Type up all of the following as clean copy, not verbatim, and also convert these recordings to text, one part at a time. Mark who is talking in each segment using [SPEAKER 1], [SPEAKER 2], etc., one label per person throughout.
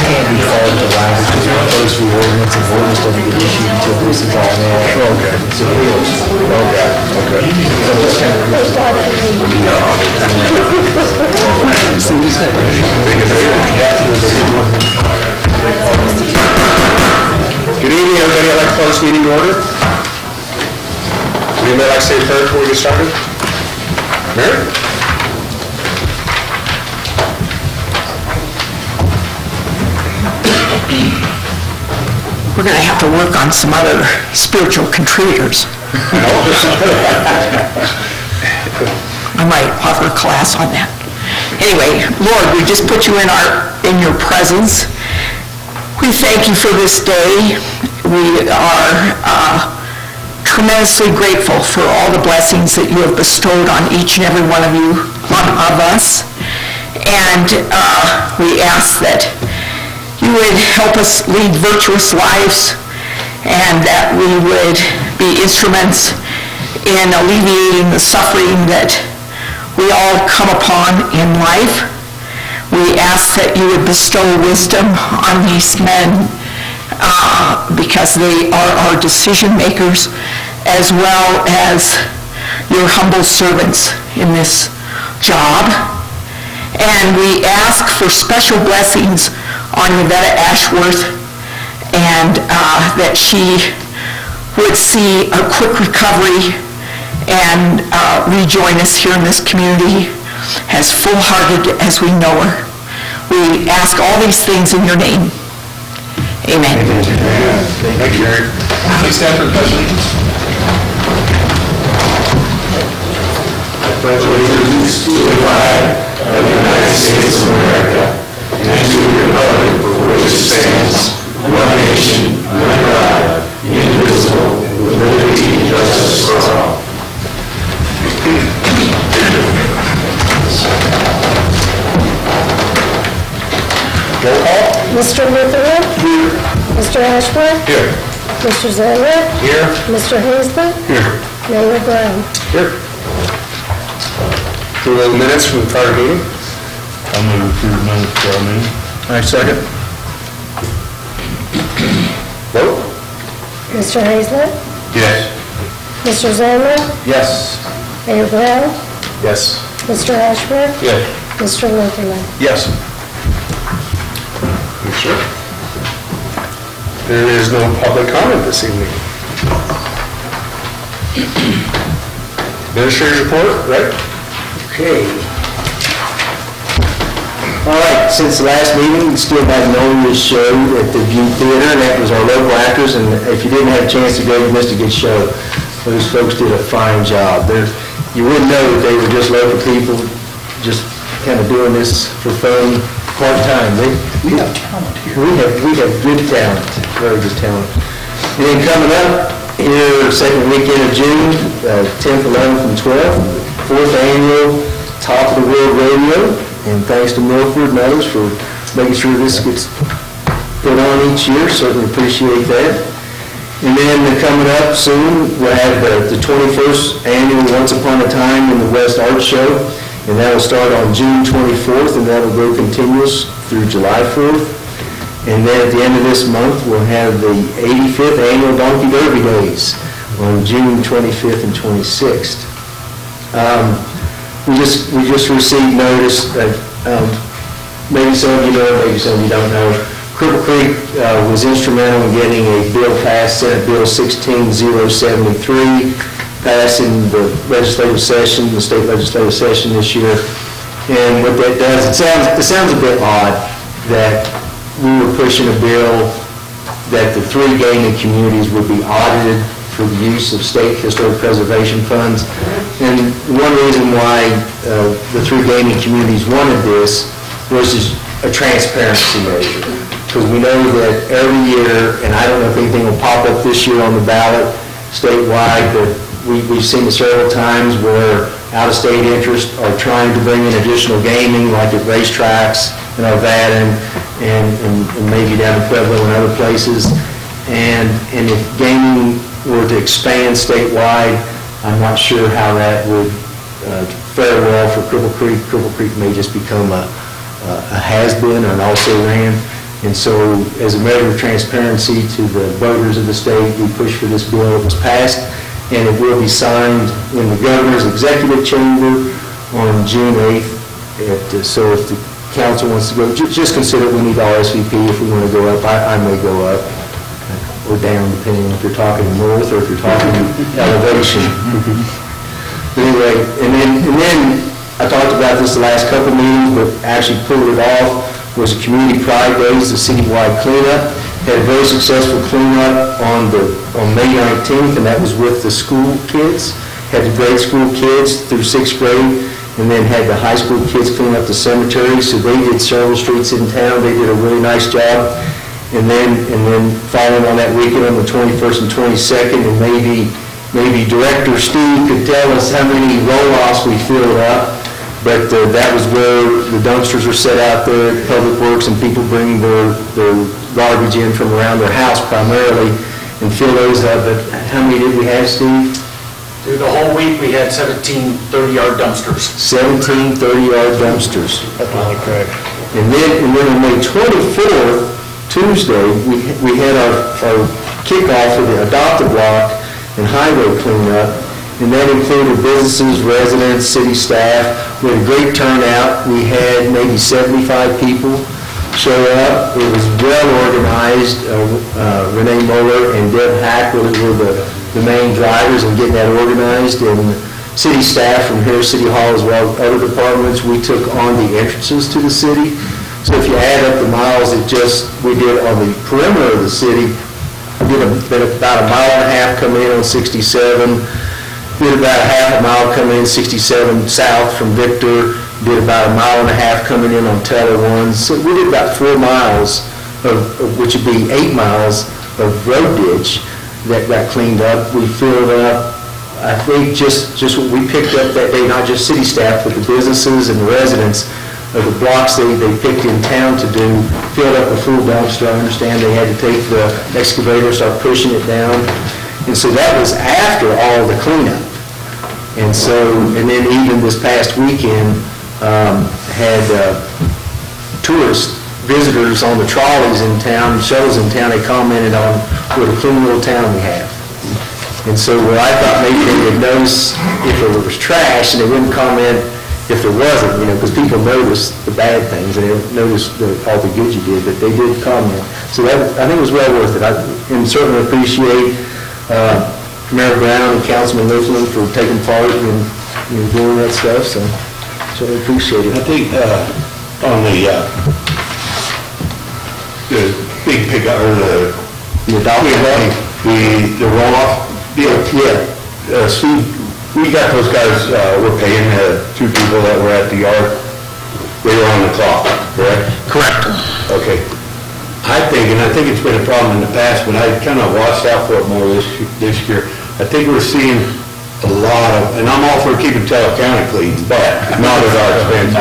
[SPEAKER 1] can't be part of the language, because it refers to ordinance, and ordinance doesn't get issued until this is all now.
[SPEAKER 2] Okay.
[SPEAKER 1] It's appeals.
[SPEAKER 2] Okay.
[SPEAKER 1] So it's kind of.
[SPEAKER 2] Good evening, everybody. I'd like to call this meeting to order. Would anybody like to say a prayer before we get started? Mary?
[SPEAKER 3] We're going to have to work on some other spiritual contributors. I might offer a class on that. Anyway, Lord, we just put you in your presence. We thank you for this day. We are tremendously grateful for all the blessings that you have bestowed on each and every one of us. And we ask that you would help us lead virtuous lives, and that we would be instruments in alleviating the suffering that we all come upon in life. We ask that you would bestow wisdom on these men because they are our decision makers, as well as your humble servants in this job. And we ask for special blessings on Yvette Ashworth, and that she would see a quick recovery and rejoin us here in this community as full-hearted as we know her. We ask all these things in your name. Amen.
[SPEAKER 2] Thank you, Mary. Please stand for the pledge of allegiance. I pledge allegiance to the flag of the United States of America and to the republic for which it stands, one nation, under God, indivisible, with liberty and justice for all. Roll call.
[SPEAKER 4] Mr. Lutherland? Here. Mr. Ashworth?
[SPEAKER 2] Here.
[SPEAKER 4] Mr. Zellner?
[SPEAKER 2] Here.
[SPEAKER 4] Mr. Hazlett?
[SPEAKER 2] Here.
[SPEAKER 4] Mayor Brown?
[SPEAKER 2] Here. Approval of the minutes from the prior meeting.
[SPEAKER 5] I'll move to approve the minutes for our meeting.
[SPEAKER 2] I second. Vote.
[SPEAKER 4] Mr. Hazlett?
[SPEAKER 5] Yes.
[SPEAKER 4] Mr. Zellner?
[SPEAKER 2] Yes.
[SPEAKER 4] Mayor Brown?
[SPEAKER 2] Yes.
[SPEAKER 4] Mr. Ashworth?
[SPEAKER 5] Yes.
[SPEAKER 4] Mr. Lutherland?
[SPEAKER 2] Yes. You sure? There is no public comment this evening. Administrator's report, right?
[SPEAKER 1] Okay. All right, since the last meeting, we still had an Oldest show at the View Theater, and that was our local actors, and if you didn't have a chance to go, you missed a good show. Those folks did a fine job. You wouldn't know that they were just local people, just kind of doing this for fun, part-time. We have talent here. We have good talent, very good talent. And then coming up here, second weekend of June, 10th, 11th, and 12th, 4th annual Top of the World Rodeo. And thanks to Milford and others for making sure this gets put on each year. Certainly appreciate that. And then coming up soon, we'll have the 21st annual Once Upon a Time in the West Art Show. And that will start on June 24th, and that will go continuous through July 4th. And then at the end of this month, we'll have the 85th annual Donkey Derby Days on June 25th and 26th. We just received notice that maybe some of you know, maybe some of you don't know. Cripple Creek was instrumental in getting a bill passed, Senate Bill 16073, passed in the legislative session, the state legislative session this year. And what that does, it sounds a bit odd that we were pushing a bill that the three gaming communities would be audited for the use of state historic preservation funds. And one reason why the three gaming communities wanted this was just a transparency measure. Because we know that every year, and I don't know if anything will pop up this year on the ballot statewide, but we've seen it several times where out-of-state interests are trying to bring in additional gaming, like at racetracks in Arvada and maybe down in Pueblo and other places. And if gaming were to expand statewide, I'm not sure how that would fare well for Cripple Creek. Cripple Creek may just become a has-been or an also-ran. And so, as a measure of transparency to the voters of the state, we pushed for this bill. It was passed, and it will be signed in the governor's executive chamber on June 8th. So if the council wants to go, just consider we need RSVP if we want to go up. I may go up or down, depending if you're talking north or if you're talking elevation. Anyway, and then I talked about this the last couple meetings, but actually pulled it off, was a Community Pride Days, the citywide cleanup. Had a very successful cleanup on May 19th, and that was with the school kids. Had the grade school kids through 6th grade, and then had the high school kids clean up the cemetery. So they did several streets in town. They did a really nice job. And then following on that weekend on the 21st and 22nd, and maybe Director Steve could tell us how many roll-offs we filled up. But that was where the dumpsters are set out there at Public Works, and people bring their garbage in from around their house primarily and fill those up. But how many did we have, Steve?
[SPEAKER 6] Through the whole week, we had 17 30-yard dumpsters.
[SPEAKER 1] 17 30-yard dumpsters.
[SPEAKER 6] That's really correct.
[SPEAKER 1] And then on May 24th, Tuesday, we had our kickoff for the adopted block and highway cleanup, and that included businesses, residents, city staff. We had a great turnout. We had maybe 75 people show up. It was well organized. Renee Moeller and Deb Hack were the main drivers in getting that organized, and city staff from here, City Hall, as well as other departments. We took on the entrances to the city. So if you add up the miles we did on the perimeter of the city, we did about a mile and a half coming in on 67, did about a half a mile coming in 67 south from Victor, did about a mile and a half coming in on Teller 1. So we did about 4 miles, which would be 8 miles of road ditch that got cleaned up. We filled up, I think, just what we picked up that day, not just city staff, but the businesses and the residents of the blocks they picked in town to do, filled up a full dumpster. I understand they had to take the excavator, start pushing it down. And so that was after all the cleanup. And then even this past weekend, had tourist visitors on the trolleys in town, shuttles in town. They commented on what a clean little town we have. And so where I thought maybe they would notice if there was trash, and they wouldn't comment if there wasn't, because people notice the bad things, and they don't notice all the good you did, but they did comment. So that, I think it was well worth it. And certainly appreciate Mayor Brown and Councilman Mifflin for taking part in doing that stuff, so certainly appreciate it.
[SPEAKER 2] I think on the big pickup, or
[SPEAKER 1] The adopted block?
[SPEAKER 2] the roll-off deal.
[SPEAKER 1] Yeah.
[SPEAKER 2] Steve, we got those guys, we're paying 2 people that were at the yard. They were on the clock, correct?
[SPEAKER 6] Correct.
[SPEAKER 2] Okay. I think it's been a problem in the past, but I kind of watched out for it more this year. I think we're seeing a lot of, and I'm all for keeping Teller County clean, but not at our expense.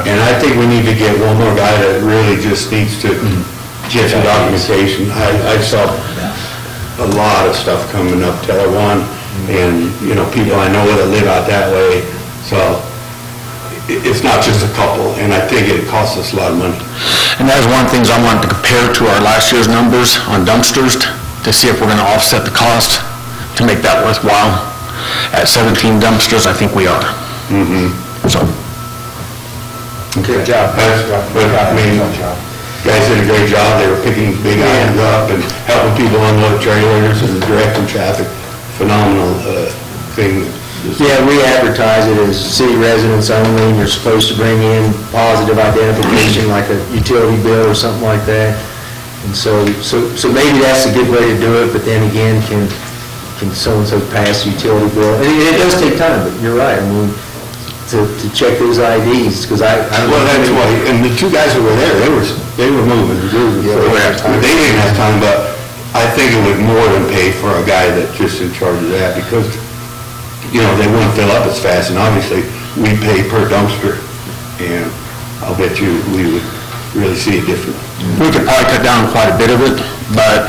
[SPEAKER 2] And I think we need to get one more guy that really just needs to get some documentation. I saw a lot of stuff coming up Teller 1, and, people I know that live out that way, so it's not just a couple, and I think it costs us a lot of money.
[SPEAKER 6] And that was one of the things I wanted to compare to our last year's numbers on dumpsters to see if we're going to offset the cost to make that worthwhile. At 17 dumpsters, I think we are. So.
[SPEAKER 1] Good job.
[SPEAKER 2] Guys did a great job. They were picking big items up and helping people unload trailers and directing traffic. Phenomenal thing.
[SPEAKER 1] Yeah, we advertise it as city residents only, and you're supposed to bring in positive identification like a utility bill or something like that. And so maybe that's a good way to do it, but then again, can so-and-so pass the utility bill? And it does take time, but you're right, to check those IDs, because I don't know.
[SPEAKER 2] Well, that's why, and the 2 guys that were there, they were moving. They didn't have time, but I think it would more than pay for a guy that's just in charge of that, because, they wouldn't fill up as fast, and obviously, we pay per dumpster, and I'll bet you we would really see a difference.
[SPEAKER 6] We could probably cut down quite a bit of it, but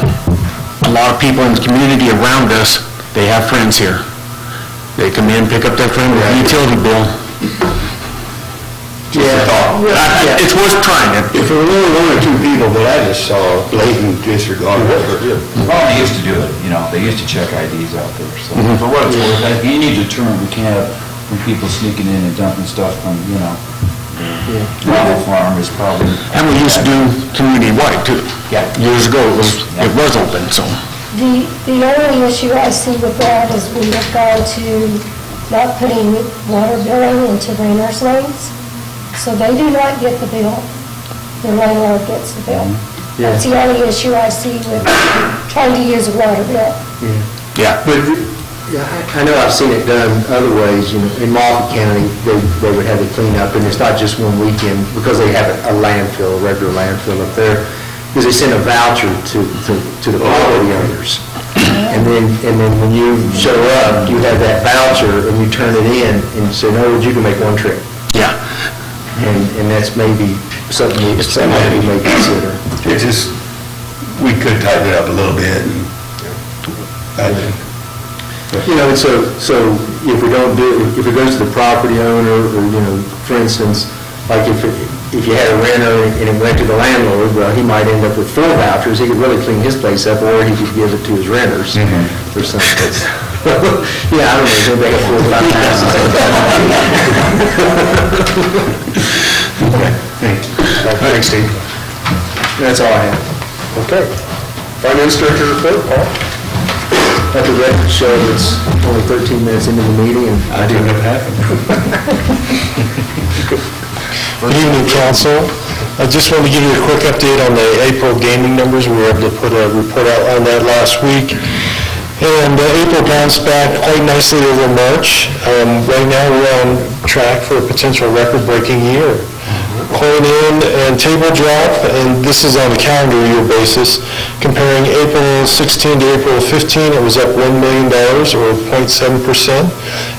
[SPEAKER 6] a lot of people in the community around us, they have friends here. They come in, pick up their friend with a utility bill.
[SPEAKER 5] Just a thought.
[SPEAKER 6] It's worth trying.
[SPEAKER 2] If it were only one or two people, but I just saw blatant disregard.
[SPEAKER 7] Well, they used to do it, they used to check IDs out there, so. For what it's worth, you need to determine, we can't have people sneaking in and dumping stuff from, gravel farm is probably.
[SPEAKER 6] And we used to do community white too.
[SPEAKER 7] Yeah.
[SPEAKER 6] Years ago, it was open, so.
[SPEAKER 4] The only issue I see with that is we have gone to not putting water billing into renters' lanes, so they do not get the bill. The landlord gets the bill. That's the only issue I see with trying to use a water bill.
[SPEAKER 6] Yeah.
[SPEAKER 1] But, I know I've seen it done other ways, in Moffett County, they would have it cleaned up, and it's not just one weekend, because they have a landfill, a regular landfill up there, because they send a voucher to the property owners. And then when you show up, you have that voucher, and you turn it in, and say, no, you can make one trip.
[SPEAKER 6] Yeah.
[SPEAKER 1] And that's maybe something we may consider.
[SPEAKER 2] It just, we could tighten it up a little bit.
[SPEAKER 1] And so if we don't do, if it goes to the property owner, or, for instance, like if you had a renter and it went to the landlord, well, he might end up with 4 vouchers. He could really clean his place up, or he could give it to his renters or something. Yeah, I don't know, if anybody got 4 or 5 passes.
[SPEAKER 2] Thanks, Steve.
[SPEAKER 1] That's all I have.
[SPEAKER 2] Okay. Finance Director report, Paul?
[SPEAKER 1] Let the record show it's only 13 minutes into the meeting, and
[SPEAKER 2] I didn't know it happened.
[SPEAKER 8] Good evening, council. I just wanted to give you a quick update on the April gaming numbers. We were able to put a report out on that last week. And April bounced back quite nicely over March. Right now, we're on track for a potential record-breaking year. Coin-in and table drop, and this is on a calendar year basis. Comparing April 16 to April 15, it was up $1 million, or 0.7%.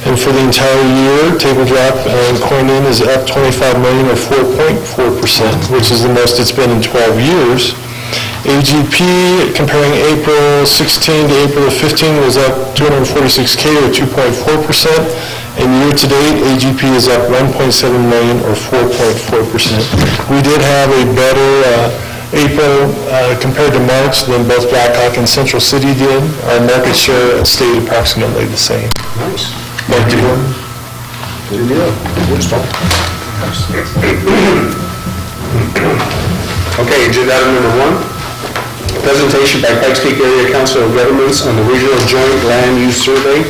[SPEAKER 8] And for the entire year, table drop and coin-in is up $25 million, or 4.4%, which is the most it's been in 12 years. AGP, comparing April 16 to April 15, was up $246K, or 2.4%. And year-to-date, AGP is up $1.7 million, or 4.4%. We did have a better April compared to March than both Blackhawk and Central City did. Our market share stayed approximately the same.
[SPEAKER 2] Nice.
[SPEAKER 8] Thank you.
[SPEAKER 2] Good deal. Okay, agenda item number 1, presentation by Pikes Peak Area Council of Governments on the Regional Joint Land Use Survey.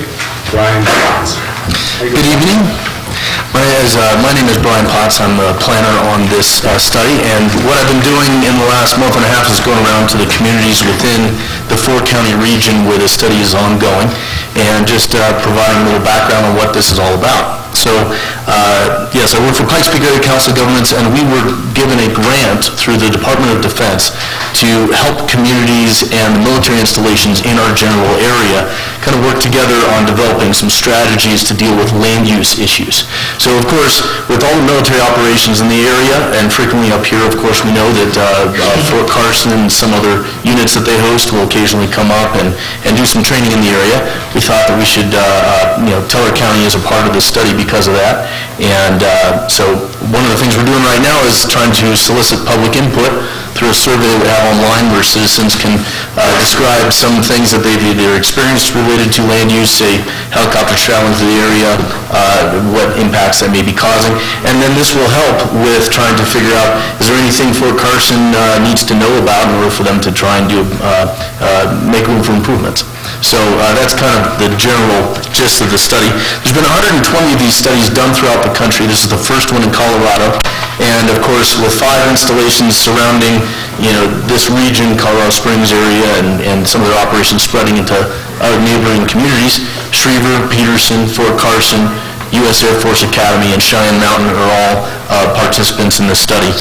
[SPEAKER 2] Brian Potts.
[SPEAKER 6] Good evening. My name is Brian Potts. I'm the planner on this study, and what I've been doing in the last month and a half is going around to the communities within the 4-county region where the study is ongoing, and just providing a little background on what this is all about. So, yes, I work for Pikes Peak Area Council of Governments, and we were given a grant through the Department of Defense to help communities and military installations in our general area kind of work together on developing some strategies to deal with land use issues. So, of course, with all the military operations in the area, and frequently up here, of course, we know that Fort Carson and some other units that they host will occasionally come up and do some training in the area. We thought that we should, Teller County is a part of this study because of that. And so one of the things we're doing right now is trying to solicit public input through a survey that we have online where citizens can describe some things that they've either experienced related to land use, say helicopters traveling through the area, what impacts that may be causing. And then this will help with trying to figure out, is there anything Fort Carson needs to know about in order for them to try and make room for improvements. So that's kind of the general gist of the study. There's been 120 of these studies done throughout the country. This is the first one in Colorado. And of course, with 5 installations surrounding, this region, Colorado Springs area, and some of their operations spreading into our neighboring communities, Schriever, Peterson, Fort Carson, U.S. Air Force Academy, and Cheyenne Mountain are all participants in this study.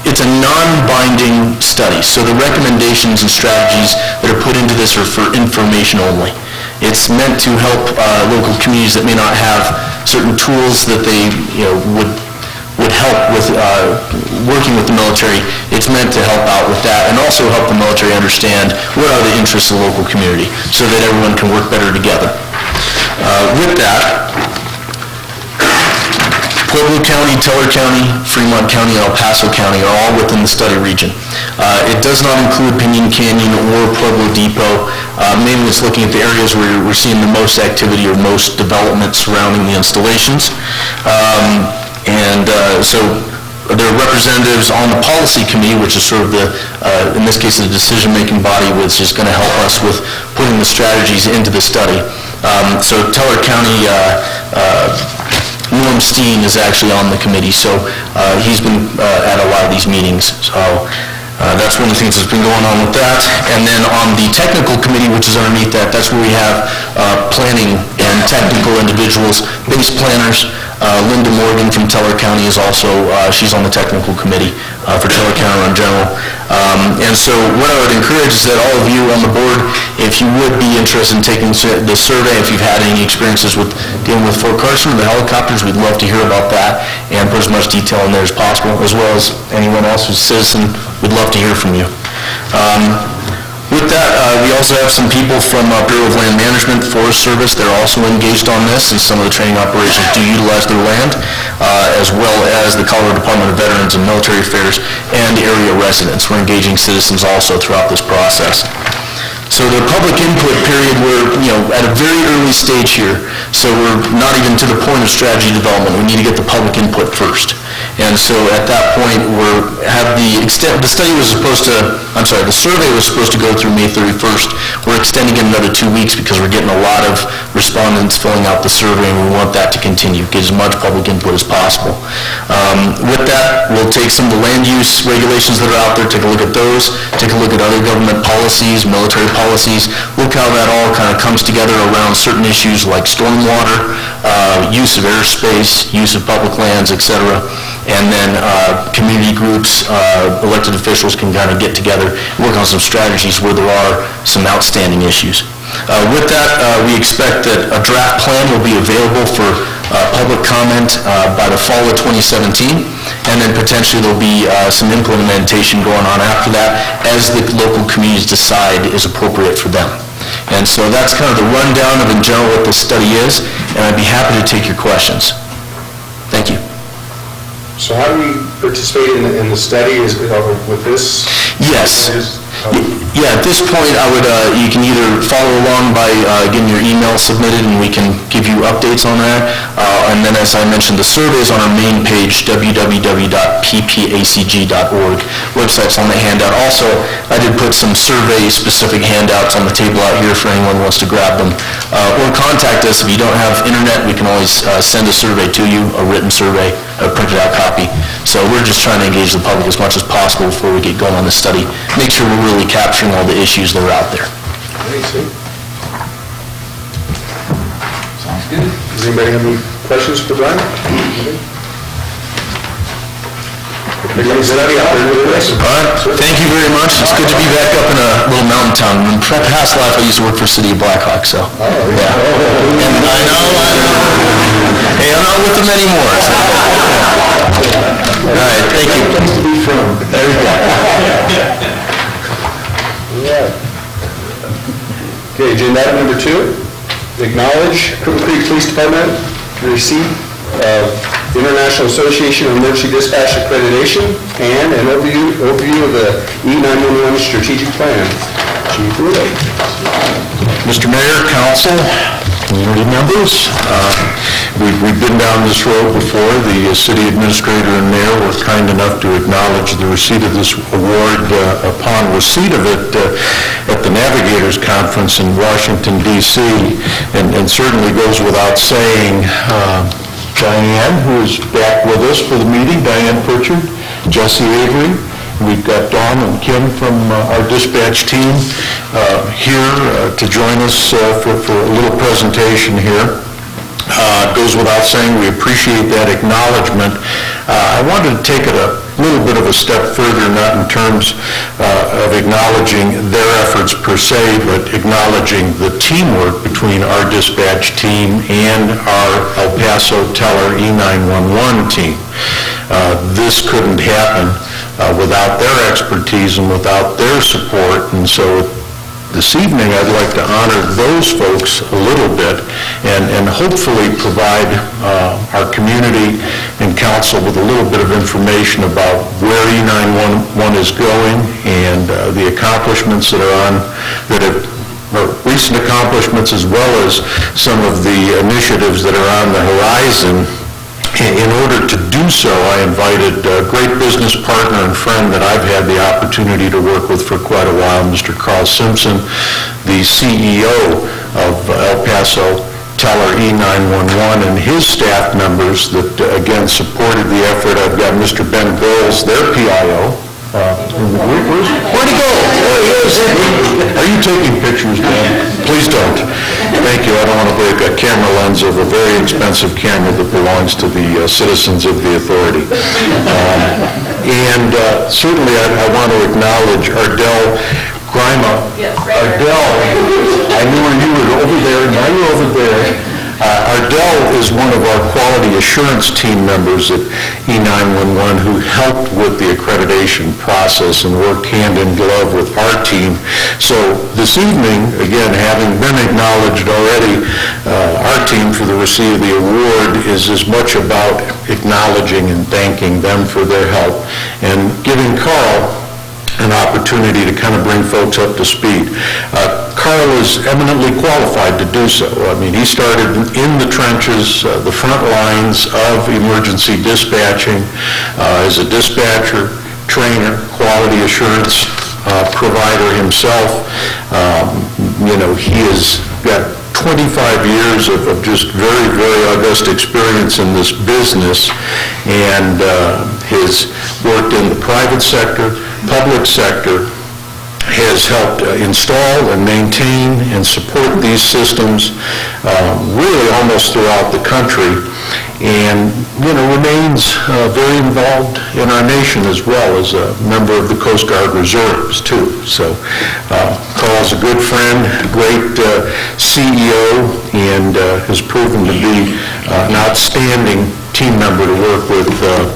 [SPEAKER 6] It's a non-binding study, so the recommendations and strategies that are put into this are for information only. It's meant to help local communities that may not have certain tools that they would help with working with the military. It's meant to help out with that and also help the military understand what are the interests of the local community so that everyone can work better together. With that, Pueblo County, Teller County, Fremont County, and El Paso County are all within the study region. It does not include Pinon Canyon or Pueblo Depot. Mainly it's looking at the areas where we're seeing the most activity or most development surrounding the installations. So there are representatives on the policy committee, which is sort of the, in this case, the decision-making body, which is going to help us with putting the strategies into the study. So Teller County, Norm Steen is actually on the committee, so he's been at a lot of these meetings. So that's one of the things that's been going on with that. And then on the technical committee, which is underneath that, that's where we have planning and technical individuals, base planners. Linda Morgan from Teller County is also, she's on the technical committee for Teller County in general. And so what I would encourage is that all of you on the board, if you would be interested in taking the survey, if you've had any experiences with dealing with Fort Carson or the helicopters, we'd love to hear about that and put as much detail in there as possible, as well as anyone else who's a citizen, we'd love to hear from you. With that, we also have some people from Bureau of Land Management, Forest Service. They're also engaged on this, and some of the training operations do utilize their land, as well as the Colorado Department of Veterans and Military Affairs and area residents. We're engaging citizens also throughout this process. So the public input period, we're at a very early stage here, so we're not even to the point of strategy development. We need to get the public input first. And so at that point, the survey was supposed to go through May 31st. We're extending it another 2 weeks because we're getting a lot of respondents filling out the survey, and we want that to continue, get as much public input as possible. With that, we'll take some of the land use regulations that are out there, take a look at those, take a look at other government policies, military policies, look how that all kind of comes together around certain issues like stormwater, use of airspace, use of public lands, etc. And then community groups, elected officials can kind of get together and work on some strategies where there are some outstanding issues. With that, we expect that a draft plan will be available for public comment by the fall of 2017, and then potentially there'll be some implementation going on after that as the local communities decide is appropriate for them. And so that's kind of the rundown of in general what this study is, and I'd be happy to take your questions. Thank you.
[SPEAKER 2] So how do we participate in the study with this?
[SPEAKER 6] Yes. Yeah, at this point, you can either follow along by getting your email submitted, and we can give you updates on that. And then, as I mentioned, the survey is on our main page, www.ppacg.org. Website's on the handout. Also, I did put some survey-specific handouts on the table out here for anyone who wants to grab them. Or contact us. If you don't have internet, we can always send a survey to you, a written survey, a printed out copy. So we're just trying to engage the public as much as possible before we get going on this study. Make sure we're really capturing all the issues that are out there.
[SPEAKER 7] Sounds good.
[SPEAKER 2] Does anybody have any questions for Brian?
[SPEAKER 6] All right, thank you very much. It's good to be back up in a little mountain town. In past life, I used to work for City of Blackhawk, so. Yeah. And I know. Hey, I'm not with them anymore. So. All right, thank you. There we go.
[SPEAKER 2] Okay, agenda item number 2, acknowledge Cripple Creek Police Department receipt of International Association of Emergency Dispatch Accreditation and an overview of the E911 strategic plan. Chief Rudy.
[SPEAKER 5] Mr. Mayor, Council, community members, we've been down this road before. The city administrator and mayor were kind enough to acknowledge the receipt of this award upon receipt of it at the Navigators Conference in Washington, D.C. And certainly goes without saying, Diane, who is back with us for the meeting, Diane Pritchard, Jesse Avery. We've got Dawn and Kim from our dispatch team here to join us for a little presentation here. It goes without saying, we appreciate that acknowledgement. I wanted to take it a little bit of a step further, not in terms of acknowledging their efforts per se, but acknowledging the teamwork between our dispatch team and our El Paso Teller E911 team. This couldn't happen without their expertise and without their support, and so This evening, I'd like to honor those folks a little bit and hopefully provide our community and council with a little bit of information about where E911 is going and the accomplishments that are recent accomplishments, as well as some of the initiatives that are on the horizon. In order to do so, I invited a great business partner and friend that I've had the opportunity to work with for quite a while, Mr. Carl Simpson, the CEO of El Paso Teller E911, and his staff members that, again, supported the effort. I've got Mr. Ben Bowles, their PIO. Where'd he go? There he is. Are you taking pictures, Dan? Please don't. Thank you. I don't want to break a camera lens of a very expensive camera that belongs to the citizens of the authority. And certainly I want to acknowledge Ardell Grima.
[SPEAKER 9] Yes, right.
[SPEAKER 5] Ardell, I knew you were over there, now you're over there. Ardell is one of our quality assurance team members at E911 who helped with the accreditation process and worked hand in glove with our team. So this evening, again, having been acknowledged already, our team for the receipt of the award is as much about acknowledging and thanking them for their help and giving Carl an opportunity to kind of bring folks up to speed. Carl is eminently qualified to do so. I mean, he started in the trenches, the front lines of emergency dispatching as a dispatcher, trainer, quality assurance provider himself. He has got 25 years of just very, very august experience in this business, and has worked in the private sector, public sector, has helped install and maintain and support these systems really almost throughout the country, and remains very involved in our nation as well as a member of the Coast Guard Reserves too. So Carl's a good friend, great CEO, and has proven to be an outstanding team member to work with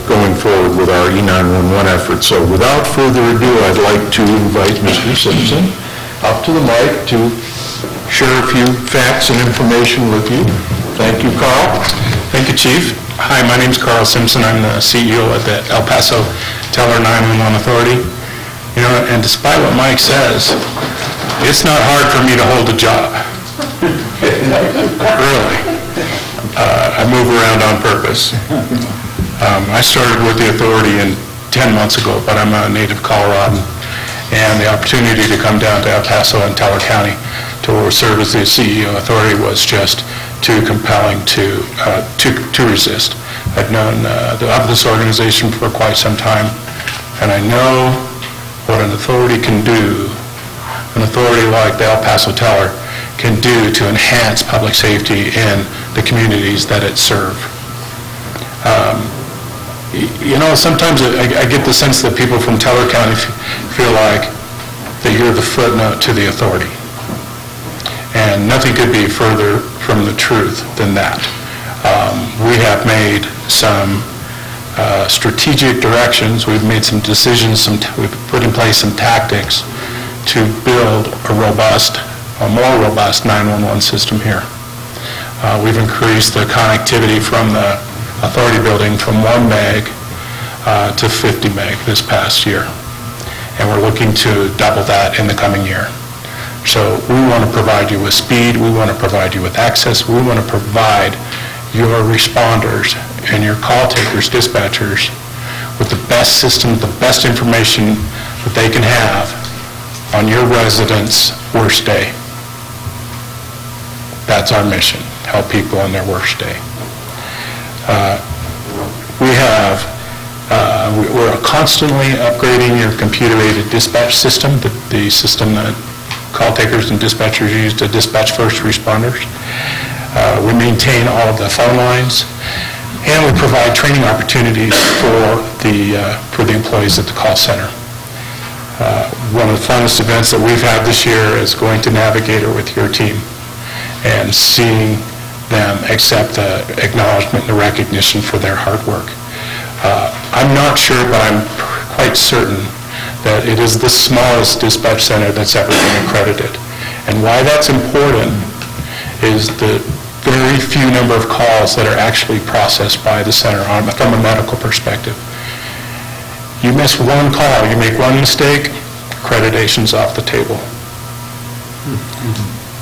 [SPEAKER 5] going forward with our E911 effort. So without further ado, I'd like to invite Mr. Simpson up to the mic to share a few facts and information with you. Thank you, Carl.
[SPEAKER 10] Thank you, Chief. Hi, my name's Carl Simpson. I'm the CEO at the El Paso Teller 911 Authority. And despite what Mike says, it's not hard for me to hold a job. Really. I move around on purpose. I started with the authority 10 months ago, but I'm a native Coloradan, and the opportunity to come down to El Paso and Teller County to serve as the CEO authority was just too compelling to resist. I've known of this organization for quite some time, and I know what an authority can do. An authority like the El Paso Teller can do to enhance public safety in the communities that it serves. Sometimes I get the sense that people from Teller County feel like that you're the footnote to the authority. And nothing could be further from the truth than that. We have made some strategic directions. We've made some decisions. We've put in place some tactics to build a more robust 911 system here. We've increased the connectivity from the authority building from 1 meg to 50 meg this past year. And we're looking to double that in the coming year. So we want to provide you with speed, we want to provide you with access, we want to provide your responders and your call takers, dispatchers, with the best system, the best information that they can have on your residents' worst day. That's our mission, help people on their worst day. We're constantly upgrading your computer-aided dispatch system, the system that call takers and dispatchers use to dispatch first responders. We maintain all of the phone lines, and we provide training opportunities for the employees at the call center. One of the funnest events that we've had this year is going to Navigator with your team and seeing them accept the acknowledgement and the recognition for their hard work. I'm not sure, but I'm quite certain that it is the smallest dispatch center that's ever been accredited. And why that's important is the very few number of calls that are actually processed by the center from a medical perspective. You miss one call, you make one mistake, accreditation's off the table.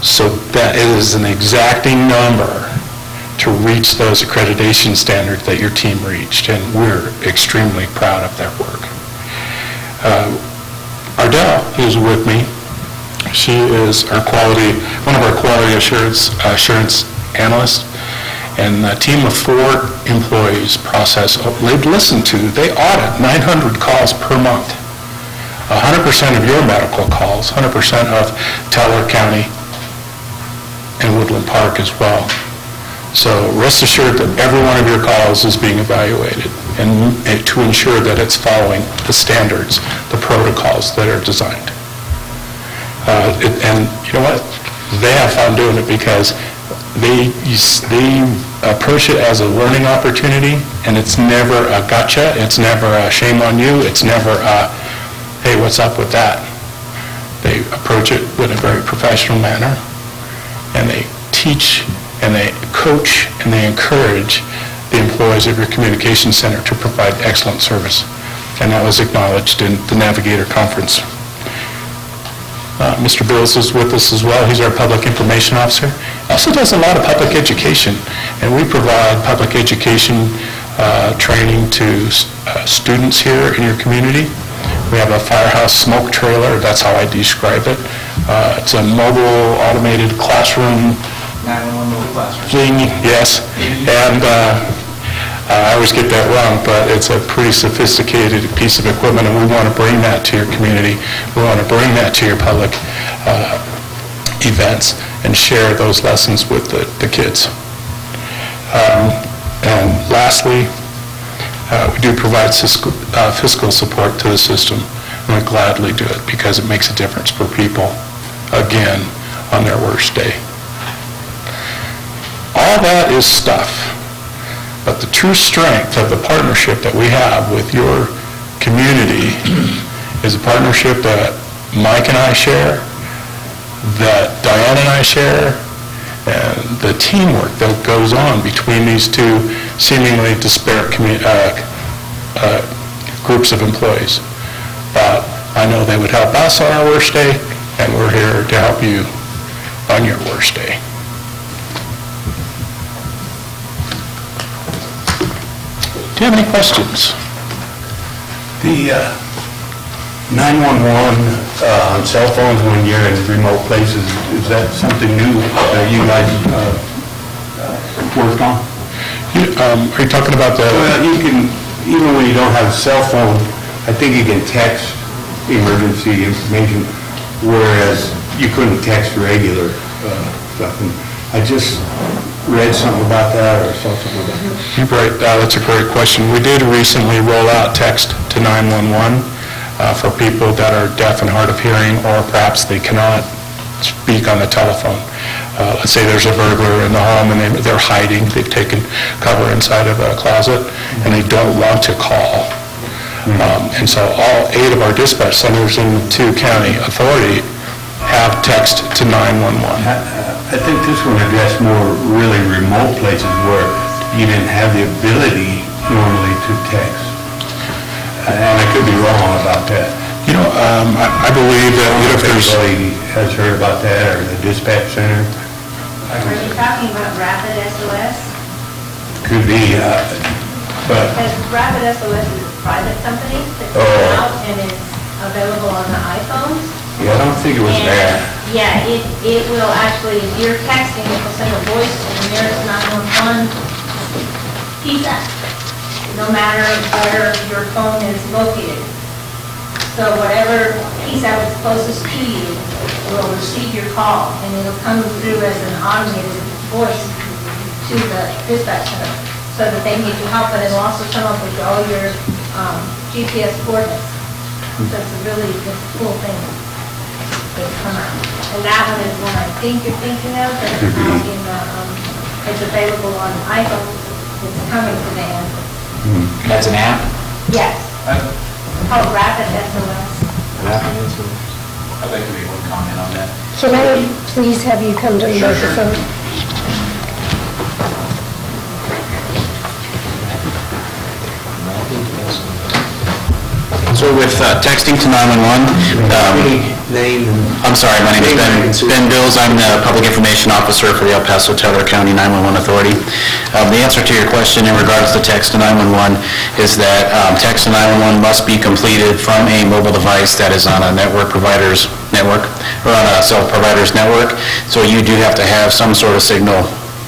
[SPEAKER 10] So that is an exacting number to reach those accreditation standards that your team reached, and we're extremely proud of that work. Ardell is with me. She is one of our quality assurance analysts, and a team of 4 employees they audit 900 calls per month. 100% of your medical calls, 100% of Teller County and Woodland Park as well. So rest assured that every one of your calls is being evaluated and to ensure that it's following the standards, the protocols that are designed. And you know what? They have fun doing it because they approach it as a learning opportunity, and it's never a gotcha, it's never a shame on you, it's never a, hey, what's up with that? They approach it in a very professional manner, and they teach, and they coach, and they encourage the employees of your communication center to provide excellent service. And that was acknowledged in the Navigator Conference. Mr. Bills is with us as well. He's our public information officer. Also does a lot of public education, and we provide public education training to students here in your community. We have a firehouse smoke trailer, that's how I describe it. It's a mobile automated classroom
[SPEAKER 7] 911 mobile classroom.
[SPEAKER 10] thing, yes. And I always get that wrong, but it's a pretty sophisticated piece of equipment, and we want to bring that to your community. We want to bring that to your public events and share those lessons with the kids. And lastly, we do provide fiscal support to the system, and we gladly do it because it makes a difference for people, again, on their worst day. All that is stuff, but the true strength of the partnership that we have with your community is a partnership that Mike and I share, that Diane and I share, and the teamwork that goes on between these two seemingly disparate groups of employees. But I know they would help us on our worst day, and we're here to help you on your worst day. Do you have any questions?
[SPEAKER 2] The 911 on cell phones when you're in remote places, is that something new that you guys worked on?
[SPEAKER 10] Are you talking about the...
[SPEAKER 2] Well, you can, even when you don't have a cell phone, I think you can text emergency information, whereas you couldn't text regular stuff. And I just read something about that or saw something about that.
[SPEAKER 10] You're right. That's a great question. We did recently roll out text to 911 for people that are deaf and hard of hearing, or perhaps they cannot speak on the telephone. Let's say there's a burglar in the home and they're hiding. They've taken cover inside of a closet and they don't want to call. And so all 8 of our dispatch centers in the 2-county authority have text to 911.
[SPEAKER 2] I think this one addressed more really remote places where you didn't have the ability normally to text. And I could be wrong about that.
[SPEAKER 10] You know, I believe that if there's...
[SPEAKER 2] Anybody has heard about that, or the dispatch center?
[SPEAKER 9] Are you talking about Rapid SOS?
[SPEAKER 2] Could be, but...
[SPEAKER 9] Because Rapid SOS is a private company that
[SPEAKER 2] Oh.
[SPEAKER 9] comes out and is available on the iPhones.
[SPEAKER 2] Yeah, I don't think it was
[SPEAKER 9] And,
[SPEAKER 2] there.
[SPEAKER 9] Yeah, it will actually, if you're texting, it will send a voice to the nearest 911 PSAT, no matter where your phone is located. So whatever PSAT is closest to you will receive your call, and it'll come through as an automated voice to the dispatch center, so that they need to help, but it'll also come up with all your GPS coordinates. So it's a really cool thing that's come out. And that one is one I think you're thinking of, but it's not in the, it's available on iPhone. It's coming to the Android.
[SPEAKER 7] That's an app?
[SPEAKER 9] Yes. It's called Rapid SOS.
[SPEAKER 7] I'd like to make one comment on that.
[SPEAKER 4] Can I please have you come to the microphone?
[SPEAKER 6] So with texting to 911, I'm sorry, my name is Ben Bills. I'm the Public Information Officer for the El Paso Teller County 911 Authority. The answer to your question in regards to text to 911 is that text to 911 must be completed from a mobile device that is on a network provider's network, or on a cell provider's network. So you do have to have some sort of signal,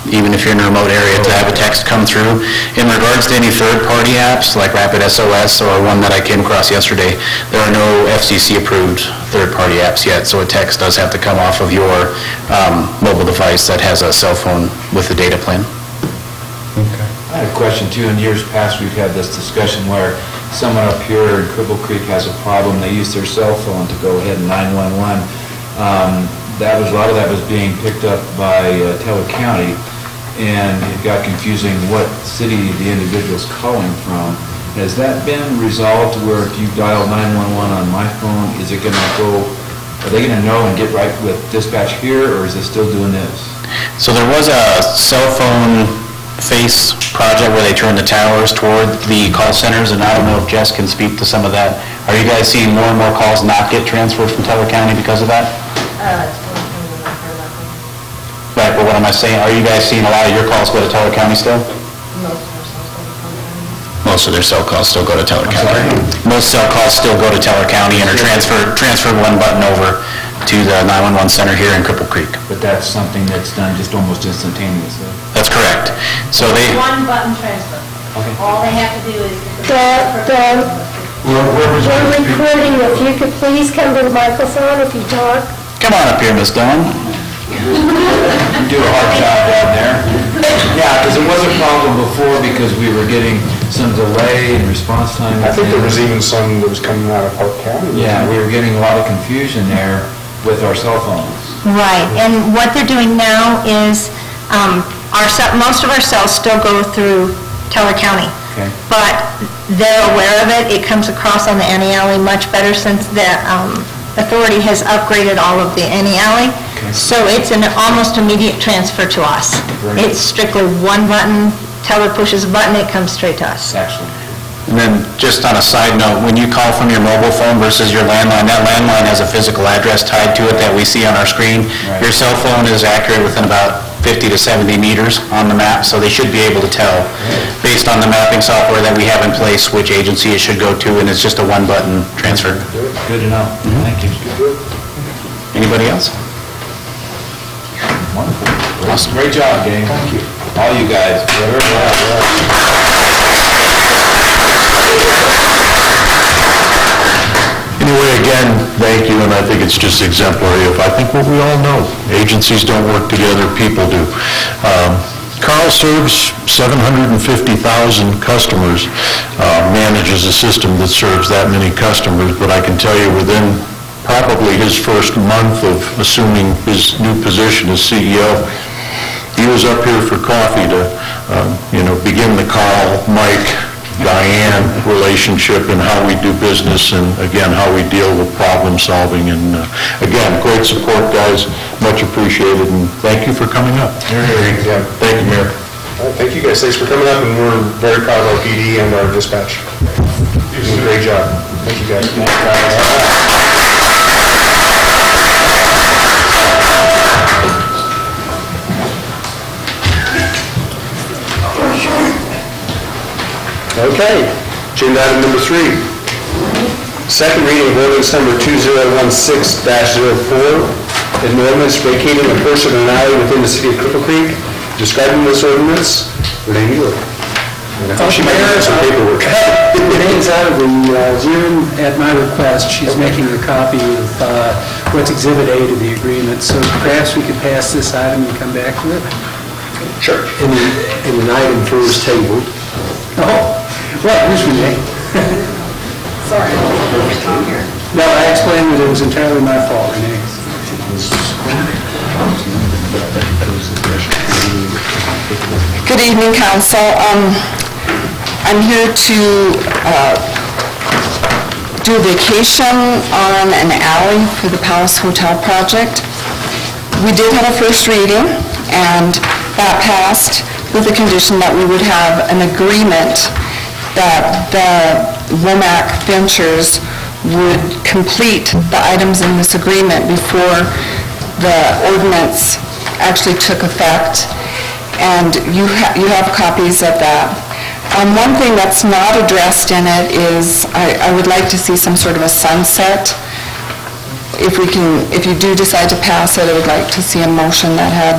[SPEAKER 6] even if you're in a remote area, to have a text come through. In regards to any third-party apps, like Rapid SOS or one that I came across yesterday, there are no FCC-approved third-party apps yet, so a text does have to come off of your mobile device that has a cell phone with a data plan.
[SPEAKER 7] I had a question too. In years past, we've had this discussion where someone up here in Cripple Creek has a problem. They use their cell phone to go ahead and 911. A lot of that was being picked up by Teller County, and it got confusing what city the individual's calling from. Has that been resolved to where if you dial 911 on my phone, is it going to go, are they going to know and get right with dispatch here, or is it still doing this?
[SPEAKER 6] So there was a cell phone face project where they turned the towers toward the call centers, and I don't know if Jess can speak to some of that. Are you guys seeing more and more calls not get transferred from Teller County because of that? Right, but what am I saying? Are you guys seeing a lot of your calls go to Teller County still? Most of their cell calls still go to Teller County. Most cell calls still go to Teller County and are transferred one button over to the 911 center here in Cripple Creek.
[SPEAKER 7] But that's something that's done just almost instantaneously.
[SPEAKER 6] That's correct. So they...
[SPEAKER 9] One button transfer. All they have to do is...
[SPEAKER 4] We're recording. If you could please come to the microphone if you talk.
[SPEAKER 6] Come on up here, Miss Dawn.
[SPEAKER 7] You do a hard job down there. Yeah, because there was a problem before because we were getting some delay in response time.
[SPEAKER 8] I think there was even some that was coming out of Park County.
[SPEAKER 7] Yeah, we were getting a lot of confusion there with our cell phones.
[SPEAKER 11] Right, and what they're doing now is, most of our cells still go through Teller County.
[SPEAKER 7] Okay.
[SPEAKER 11] But they're aware of it. It comes across on the Alley much better since the authority has upgraded all of the Alley.
[SPEAKER 7] Okay.
[SPEAKER 11] So it's an almost immediate transfer to us.
[SPEAKER 7] Very
[SPEAKER 11] It's strictly one button. Teller pushes a button, it comes straight to us.
[SPEAKER 7] Excellent.
[SPEAKER 6] And then, just on a side note, when you call from your mobile phone versus your landline, that landline has a physical address tied to it that we see on our screen.
[SPEAKER 7] Right.
[SPEAKER 6] Your cell phone is accurate within about 50 to 70 meters on the map, so they should be able to tell, based on the mapping software that we have in place, which agency it should go to, and it's just a one-button transfer.
[SPEAKER 7] Good to know. Thank you.
[SPEAKER 6] Anybody else?
[SPEAKER 7] Wonderful. Great job, gang. Thank you. All you guys.
[SPEAKER 5] Anyway, again, thank you, and I think it's just exemplary of, I think, what we all know. Agencies don't work together, people do. Carl serves 750,000 customers, manages a system that serves that many customers, but I can tell you within probably his first month of assuming his new position as CEO, he was up here for coffee to, begin the Carl, Mike, Diane relationship and how we do business and, again, how we deal with problem solving. And, again, great support, guys. Much appreciated, and thank you for coming up. Thank you, Mayor.
[SPEAKER 8] Thank you guys, thanks for coming up, and we're very proud of our PD and our dispatch. You're doing a great job. Thank you, guys. Okay, agenda item number 3. Second reading of ordinance number 2016-04, an ordinance vacating a portion of an alley within the city of Cripple Creek. Describing this ordinance, Renee Mueller. She might have some paperwork.
[SPEAKER 12] Renee's out of the Zoom at my request. She's making a copy of what's Exhibit A to the agreement, so perhaps we could pass this item and come back to it.
[SPEAKER 8] Sure. And an item first tabled.
[SPEAKER 12] Oh, well, here's Renee.
[SPEAKER 3] Sorry.
[SPEAKER 12] No, I explained that it was entirely my fault, Renee.
[SPEAKER 3] Good evening, council. I'm here to do a vacation on an alley for the Palace Hotel project. We did have a first reading, and that passed with the condition that we would have an agreement that the Womack Ventures would complete the items in this agreement before the ordinance actually took effect, and you have copies of that. One thing that's not addressed in it is, I would like to see some sort of a sunset. If you do decide to pass it, I would like to see a motion that had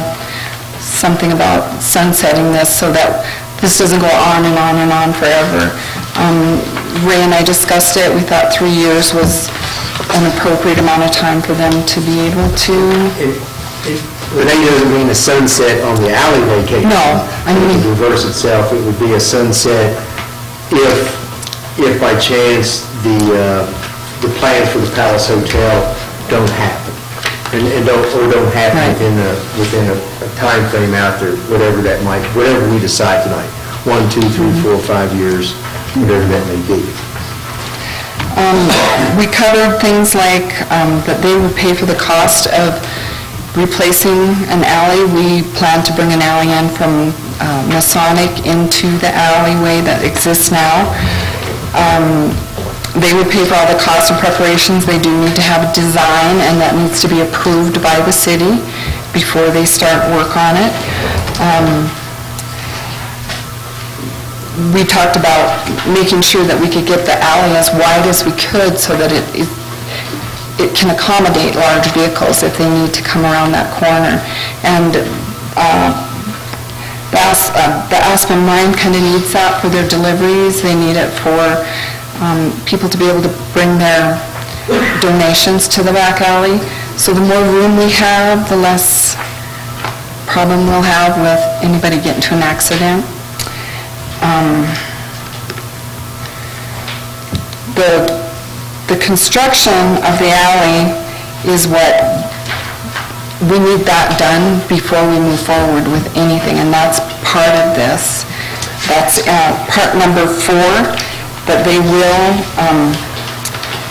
[SPEAKER 3] something about sunsetting this so that this doesn't go on and on and on forever. Ray and I discussed it. We thought 3 years was an appropriate amount of time for them to be able to...
[SPEAKER 1] Renee doesn't mean a sunset on the alley vacation.
[SPEAKER 3] No, I mean...
[SPEAKER 1] It would reverse itself. It would be a sunset if by chance the plans for the Palace Hotel don't happen. And don't happen
[SPEAKER 3] Right.
[SPEAKER 1] within a time frame out there, whatever we decide tonight. 1, 2, 3, 4, 5 years, whatever that may be.
[SPEAKER 3] We covered things like that they would pay for the cost of replacing an alley. We plan to bring an alley in from Masonic into the alleyway that exists now. They would pay for all the costs and preparations. They do need to have a design, and that needs to be approved by the city before they start work on it. We talked about making sure that we could get the alley as wide as we could so that it can accommodate large vehicles if they need to come around that corner. And the Aspen Mine kind of needs that for their deliveries. They need it for people to be able to bring their donations to the back alley. So the more room we have, the less problem we'll have with anybody getting into an accident. The construction of the alley is what, we need that done before we move forward with anything, and that's part of this. That's part number 4, that they will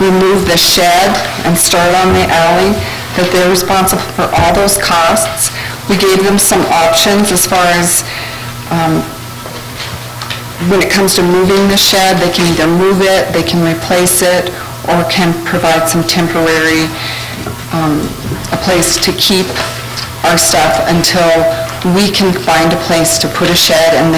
[SPEAKER 3] remove the shed and start on the alley, that they're responsible for all those costs. We gave them some options as far as when it comes to moving the shed, they can either move it, they can replace it, or can provide some temporary, a place to keep our stuff until we can find a place to put a shed, and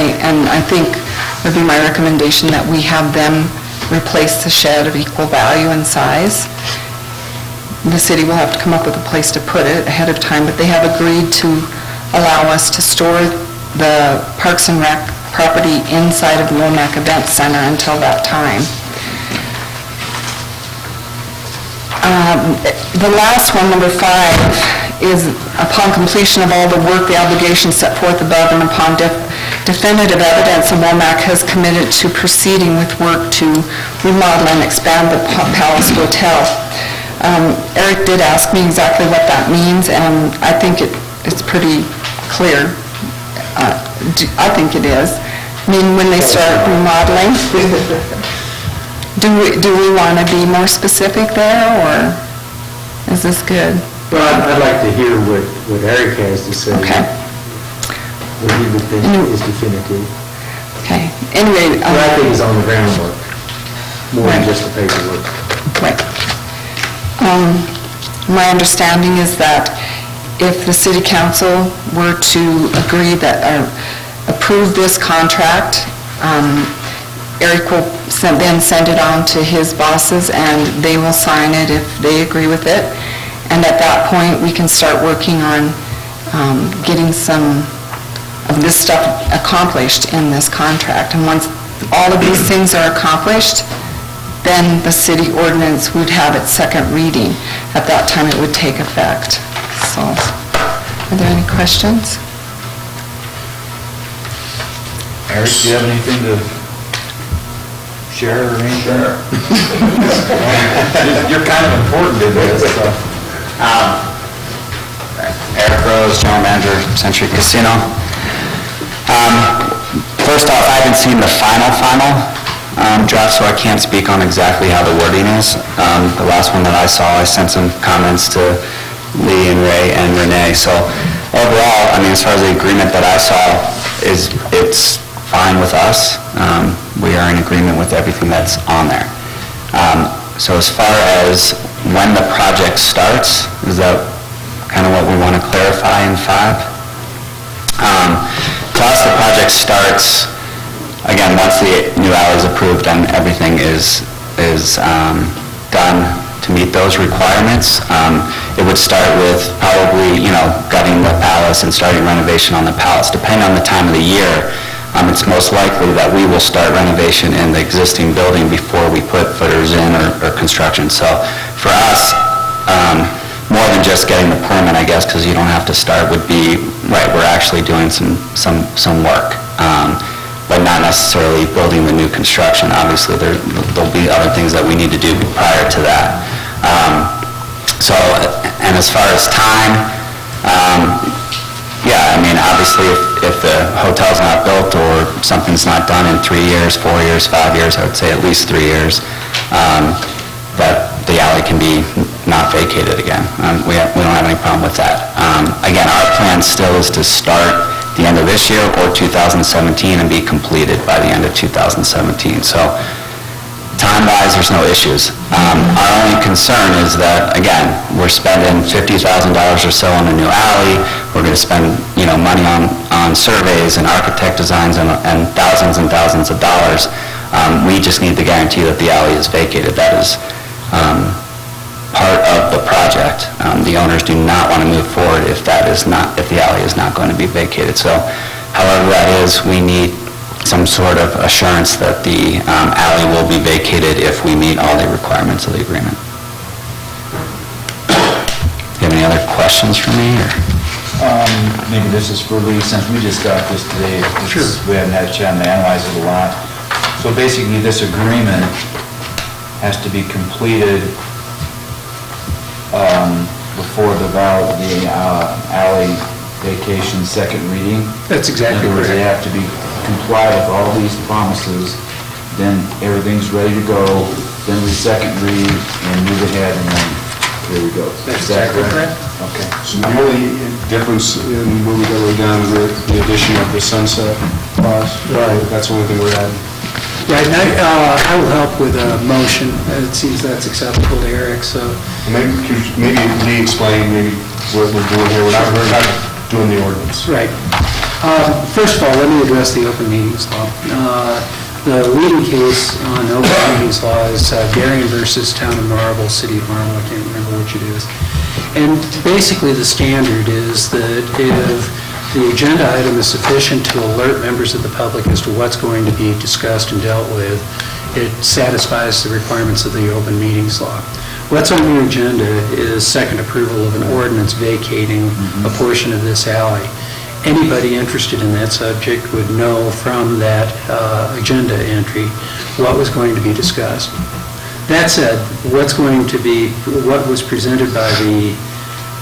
[SPEAKER 3] I think it would be my recommendation that we have them replace the shed of equal value and size. The city will have to come up with a place to put it ahead of time, but they have agreed to allow us to store the Parks and Rec property inside of the Womack Event Center until that time. The last one, number 5, is upon completion of all the work, the obligations set forth above, and upon definitive evidence, the Womack has committed to proceeding with work to remodel and expand the Palace Hotel. Eric did ask me exactly what that means, and I think it's pretty clear. I think it is. I mean, when they start remodeling. Do we want to be more specific there, or is this good?
[SPEAKER 1] Well, I'd like to hear what Eric has to say.
[SPEAKER 3] Okay.
[SPEAKER 1] What he would think is definitive.
[SPEAKER 3] Okay. Anyway.
[SPEAKER 1] What I think is on the groundwork, more than just the paperwork.
[SPEAKER 3] Right. My understanding is that if the city council were to agree that, approve this contract, Eric will then send it on to his bosses, and they will sign it if they agree with it. And at that point, we can start working on getting some of this stuff accomplished in this contract. And once all of these things are accomplished, then the city ordinance would have its second reading. At that time, it would take effect. So, are there any questions?
[SPEAKER 7] Eric, do you have anything to share or anything?
[SPEAKER 6] Sure.
[SPEAKER 7] You're kind of important in this, so.
[SPEAKER 6] Eric Rose, General Manager, Century Casino. First off, I haven't seen the final
[SPEAKER 13] draft, so I can't speak on exactly how the wording is. The last one that I saw, I sent some comments to Lee and Ray and Renee. So overall, I mean, as far as the agreement that I saw, it's fine with us. We are in agreement with everything that's on there. So as far as when the project starts, is that kind of what we want to clarify in 5? Plus, the project starts, again, once the new alley is approved and everything is done to meet those requirements. It would start with probably, gutting the palace and starting renovation on the palace. Depending on the time of the year, it's most likely that we will start renovation in the existing building before we put footers in or construction. So for us, more than just getting the permit, I guess, because you don't have to start, would be, right, we're actually doing some work, but not necessarily building the new construction. Obviously, there'll be other things that we need to do prior to that. And as far as time, yeah, I mean, obviously, if the hotel's not built or something's not done in 3 years, 4 years, 5 years, I would say at least 3 years, that the alley can be not vacated again. We don't have any problem with that. Again, our plan still is to start the end of this year or 2017 and be completed by the end of 2017. So time-wise, there's no issues. Our only concern is that, again, we're spending $50,000 or so on a new alley. We're going to spend, money on surveys and architect designs and thousands of dollars. We just need the guarantee that the alley is vacated. That is part of the project. The owners do not want to move forward if the alley is not going to be vacated. So, however that is, we need some sort of assurance that the alley will be vacated if we meet all the requirements of the agreement. Do you have any other questions for me?
[SPEAKER 7] Maybe this is for Lee, since we just got this today. Sure. We haven't had a chance to analyze it a lot. So basically, this agreement has to be completed before the alley vacation second reading.
[SPEAKER 12] That's exactly correct.
[SPEAKER 7] In other words, they have to be comply with all these promises, then everything's ready to go, then we second read and move ahead, and then there we go.
[SPEAKER 12] That's exactly correct.
[SPEAKER 7] Okay.
[SPEAKER 8] So the only difference in what we got right down is the addition of the sunset clause. Right. That's the only thing we're adding.
[SPEAKER 12] Right, and I will help with a motion. It seems that's acceptable to Eric, so.
[SPEAKER 8] Maybe Lee explain what we're doing here. We're not doing the ordinance.
[SPEAKER 12] Right. First of all, let me address the open meetings law. The leading case on open meetings law is Darien versus Town of Marble, City of Marble. I can't remember which it is. And basically, the standard is that if the agenda item is sufficient to alert members of the public as to what's going to be discussed and dealt with, it satisfies the requirements of the open meetings law. What's on the agenda is second approval of an ordinance vacating a portion of this alley. Anybody interested in that subject would know from that agenda entry what was going to be discussed. That said, what was presented by the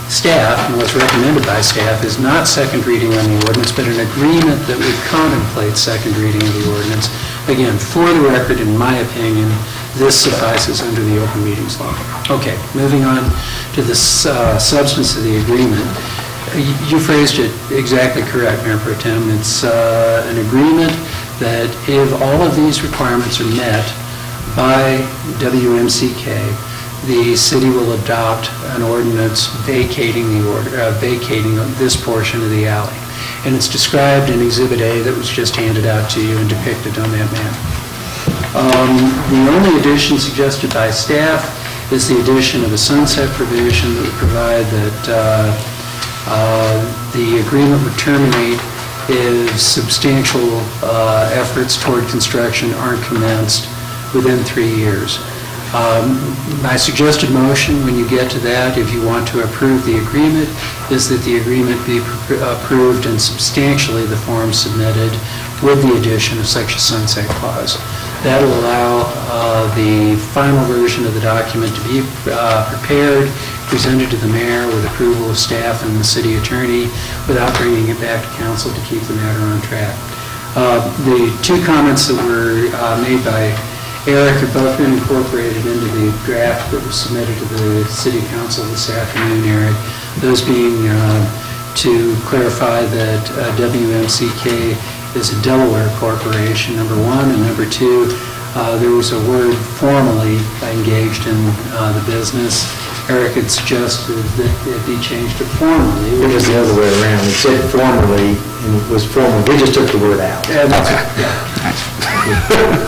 [SPEAKER 12] staff and what's recommended by staff is not second reading on the ordinance, but an agreement that would contemplate second reading of the ordinance. Again, for the record, in my opinion, this suffices under the open meetings law. Okay, moving on to the substance of the agreement. You phrased it exactly correct, Mayor Pro Tem. It's an agreement that if all of these requirements are met by WMCK, the city will adopt an ordinance vacating this portion of the alley. And it's described in Exhibit A that was just handed out to you and depicted on that map. The only addition suggested by staff is the addition of a sunset provision that would provide that the agreement would terminate if substantial efforts toward construction aren't commenced within 3 years. My suggested motion, when you get to that, if you want to approve the agreement, is that the agreement be approved in substantially the form submitted with the addition of such a sunset clause. That will allow the final version of the document to be prepared, presented to the mayor with approval of staff and the city attorney without bringing it back to council to keep the matter on track. The two comments that were made by Eric have both been incorporated into the draft that was submitted to the City Council this afternoon, Eric. Those being to clarify that WMCK is a Delaware corporation, number one, and number two, there was a word formally engaged in the business. Eric had suggested that it be changed to formally.
[SPEAKER 1] It was the other way around. It said formally, and it was formal. We just took the word out.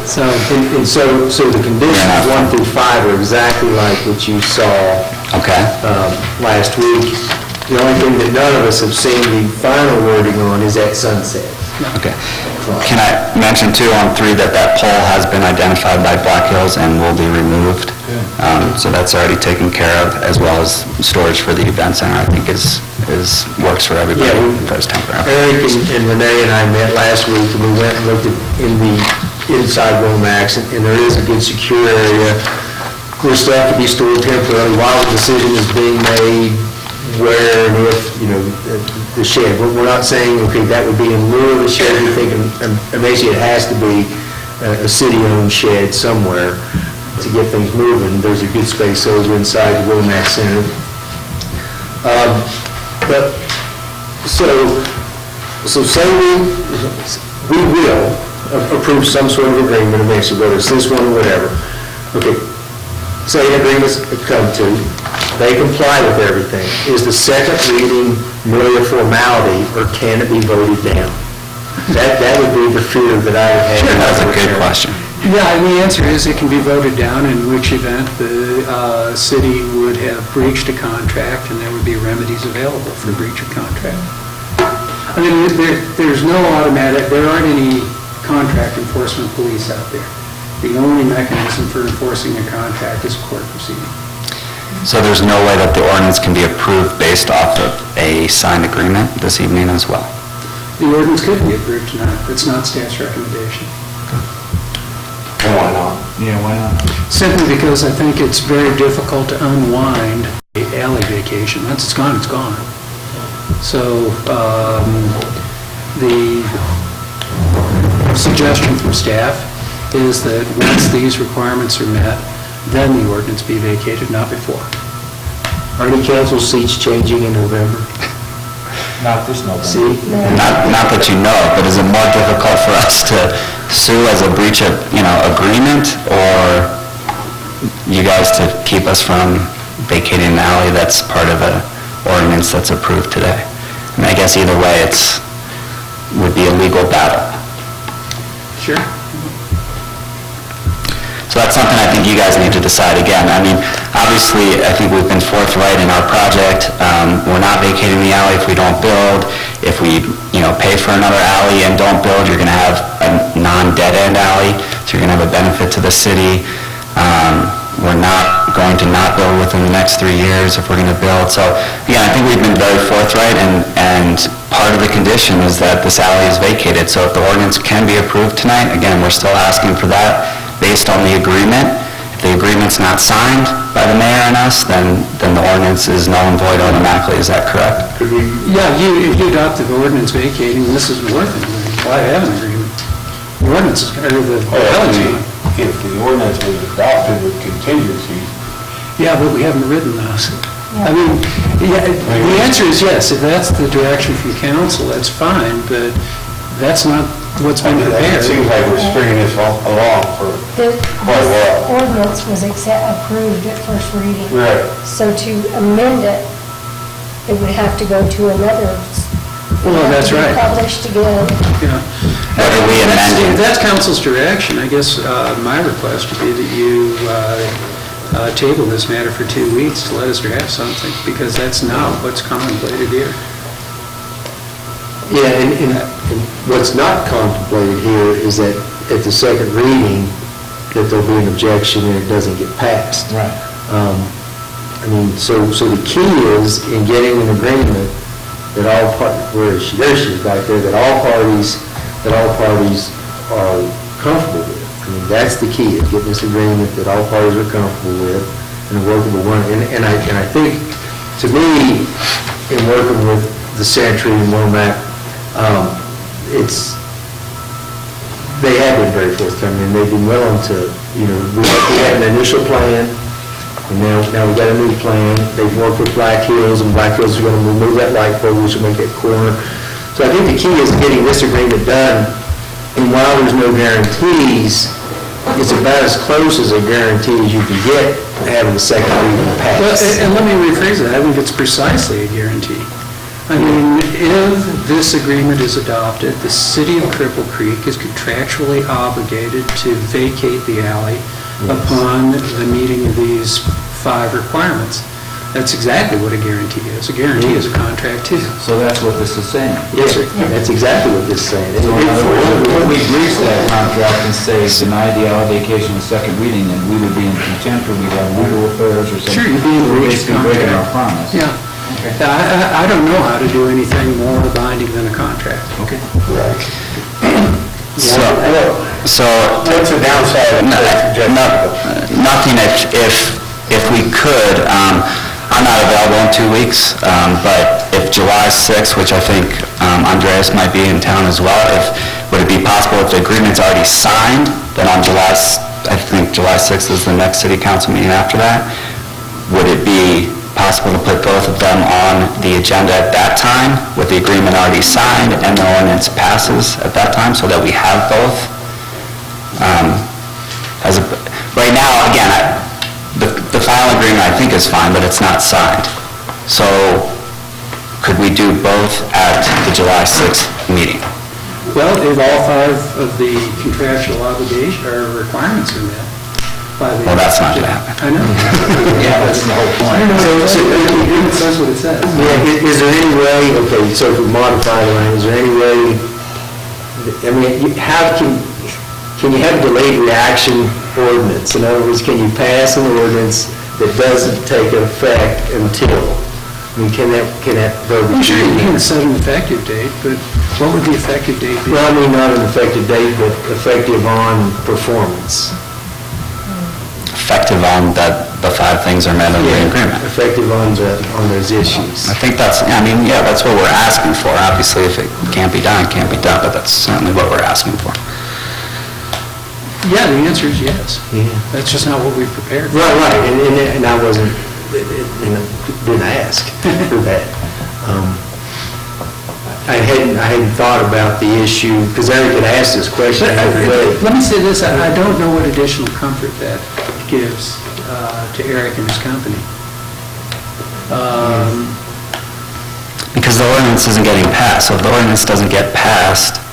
[SPEAKER 1] So the conditions 1 through 5 are exactly like what you saw last week. The only thing that none of us have seen the final wording on is that sunset.
[SPEAKER 13] Okay. Can I mention too on 3 that pole has been identified by Black Hills and will be removed? So that's already taken care of, as well as storage for the event center, I think works for everybody.
[SPEAKER 1] Eric and Renee and I met last week, and we went and looked in the inside Womax, and there is a good secure area where stuff can be stored temporarily while the decision is being made where and if, the shed. We're not saying, okay, that would be in lieu of a shed. We think, basically it has to be a city-owned shed somewhere to get things moving. There's a good space over inside the Womack Center. So say we will approve some sort of agreement eventually, whether it's this one or whatever. Okay, say agreements come to, they comply with everything. Is the second reading merely a formality, or can it be voted down? That would be the fear that I would have.
[SPEAKER 13] Sure, that's a good question.
[SPEAKER 12] Yeah, and the answer is it can be voted down, in which event the city would have breached a contract, and there would be remedies available for breach of contract. I mean, there's no automatic, there aren't any contract enforcement police out there. The only mechanism for enforcing a contract is court proceeding.
[SPEAKER 13] So there's no way that the ordinance can be approved based off of a signed agreement this evening as well?
[SPEAKER 12] The ordinance could be approved tonight. It's not staff's recommendation.
[SPEAKER 13] Why not?
[SPEAKER 7] Yeah, why not?
[SPEAKER 12] Simply because I think it's very difficult to unwind a alley vacation. Once it's gone, it's gone. So the suggestion from staff is that once these requirements are met, then the ordinance be vacated, not before.
[SPEAKER 1] Are any council seats changing in November?
[SPEAKER 7] Not this November.
[SPEAKER 1] See?
[SPEAKER 13] Not that you know, but is it more difficult for us to sue as a breach of, agreement, or you guys to keep us from vacating an alley that's part of an ordinance that's approved today? And I guess either way, would be a legal battle.
[SPEAKER 12] Sure.
[SPEAKER 13] So that's something I think you guys need to decide again. I mean, obviously, I think we've been forthright in our project. We're not vacating the alley if we don't build. If we, pay for another alley and don't build, you're going to have a non-dead-end alley, so you're going to have a benefit to the city. We're not going to not build within the next 3 years if we're going to build. So, again, I think we've been very forthright, and part of the condition is that this alley is vacated. So if the ordinance can be approved tonight, again, we're still asking for that based on the agreement. If the agreement's not signed by the mayor and us, then the ordinance is null and void automatically. Is that correct?
[SPEAKER 12] Yeah, if you adopt the ordinance vacating, this isn't worth it. Why have an agreement? The ordinance is, or the alley's gone.
[SPEAKER 2] If the ordinance was adopted with contingencies.
[SPEAKER 12] Yeah, but we haven't written those. I mean, the answer is yes. If that's the direction from council, that's fine, but that's not what's been prepared.
[SPEAKER 2] It seems like we're stringing this along for quite a while.
[SPEAKER 4] This ordinance was approved at first reading.
[SPEAKER 2] Right.
[SPEAKER 4] So to amend it, it would have to go to another.
[SPEAKER 12] Well, that's right.
[SPEAKER 4] Published again.
[SPEAKER 12] Yeah.
[SPEAKER 13] What are we amending?
[SPEAKER 12] If that's council's direction, I guess my request would be that you table this matter for 2 weeks to let us draft something, because that's not what's contemplated here.
[SPEAKER 1] Yeah, and what's not contemplated here is that at the second reading, that there'll be an objection and it doesn't get passed.
[SPEAKER 7] Right.
[SPEAKER 1] So the key is in getting an agreement that all parties, where is she? There she is, right there, that all parties are comfortable with. That's the key, is getting this agreement that all parties are comfortable with and a workable one. And I think, to me, in working with the Century and Womack, they have been very forthcoming, and they've been willing to, we had an initial plan, and now we've got a new plan. They've worked with Black Hills, and Black Hills are going to remove that light pole, which will make that corner. So I think the key is getting this agreement done, and while there's no guarantees, it's about as close as a guarantee as you can get having the second reading pass.
[SPEAKER 12] And let me rephrase that, I think it's precisely a guarantee. I mean, if this agreement is adopted, the city of Cripple Creek is contractually obligated to vacate the alley upon the meeting of these 5 requirements. That's exactly what a guarantee is. A guarantee is a contract too.
[SPEAKER 7] So that's what this is saying?
[SPEAKER 1] Yes, sir. That's exactly what this is saying.
[SPEAKER 7] So in other words, if we breach that contract and say deny the allocation of second reading, then we would be in contempt, or we'd have legal affairs or something.
[SPEAKER 12] Sure, you'd be in
[SPEAKER 7] We're
[SPEAKER 12] breach of
[SPEAKER 7] basically breaking our
[SPEAKER 12] contract.
[SPEAKER 7] promise.
[SPEAKER 12] Yeah. I don't know how to do anything more binding than a contract.
[SPEAKER 7] Okay.
[SPEAKER 13] So,
[SPEAKER 8] What's the downside of
[SPEAKER 13] nothing if we could, I'm not available in 2 weeks, but if July 6th, which I think Andreas might be in town as well, would it be possible if the agreement's already signed, then on I think July 6th is the next city council meeting after that, would it be possible to put both of them on the agenda at that time with the agreement already signed and the ordinance passes at that time so that we have both? Right now, again, the final agreement I think is fine, but it's not signed. So could we do both at the July 6th meeting?
[SPEAKER 12] Well, if all 5 of the contractual obligation or requirements are met by the...
[SPEAKER 13] Well, that's not going to happen.
[SPEAKER 12] I know.
[SPEAKER 7] Yeah, that's the whole point.
[SPEAKER 12] So the agreement says what it says.
[SPEAKER 1] Yeah, is there any way, okay, so if we modify the language, is there any way, I mean, can you have a delayed reaction ordinance? In other words, can you pass an ordinance that doesn't take effect until? I mean, can that verbiage?
[SPEAKER 12] Well, sure, you can set an effective date, but what would the effective date be?
[SPEAKER 1] Well, I mean, not an effective date, but effective on performance.
[SPEAKER 13] Effective on that the 5 things are met in the agreement.
[SPEAKER 1] Effective on those issues.
[SPEAKER 13] I think that's what we're asking for. Obviously, if it can't be done, it can't be done, but that's certainly what we're asking for.
[SPEAKER 12] Yeah, the answer is yes.
[SPEAKER 1] Yeah.
[SPEAKER 12] That's just not what we've prepared for.
[SPEAKER 1] Right, and I wasn't, didn't ask for that. I hadn't thought about the issue, because Eric had asked this question.
[SPEAKER 12] Let me say this, I don't know what additional comfort that gives to Eric and his company.
[SPEAKER 13] Because the ordinance isn't getting passed, so if the ordinance doesn't get passed,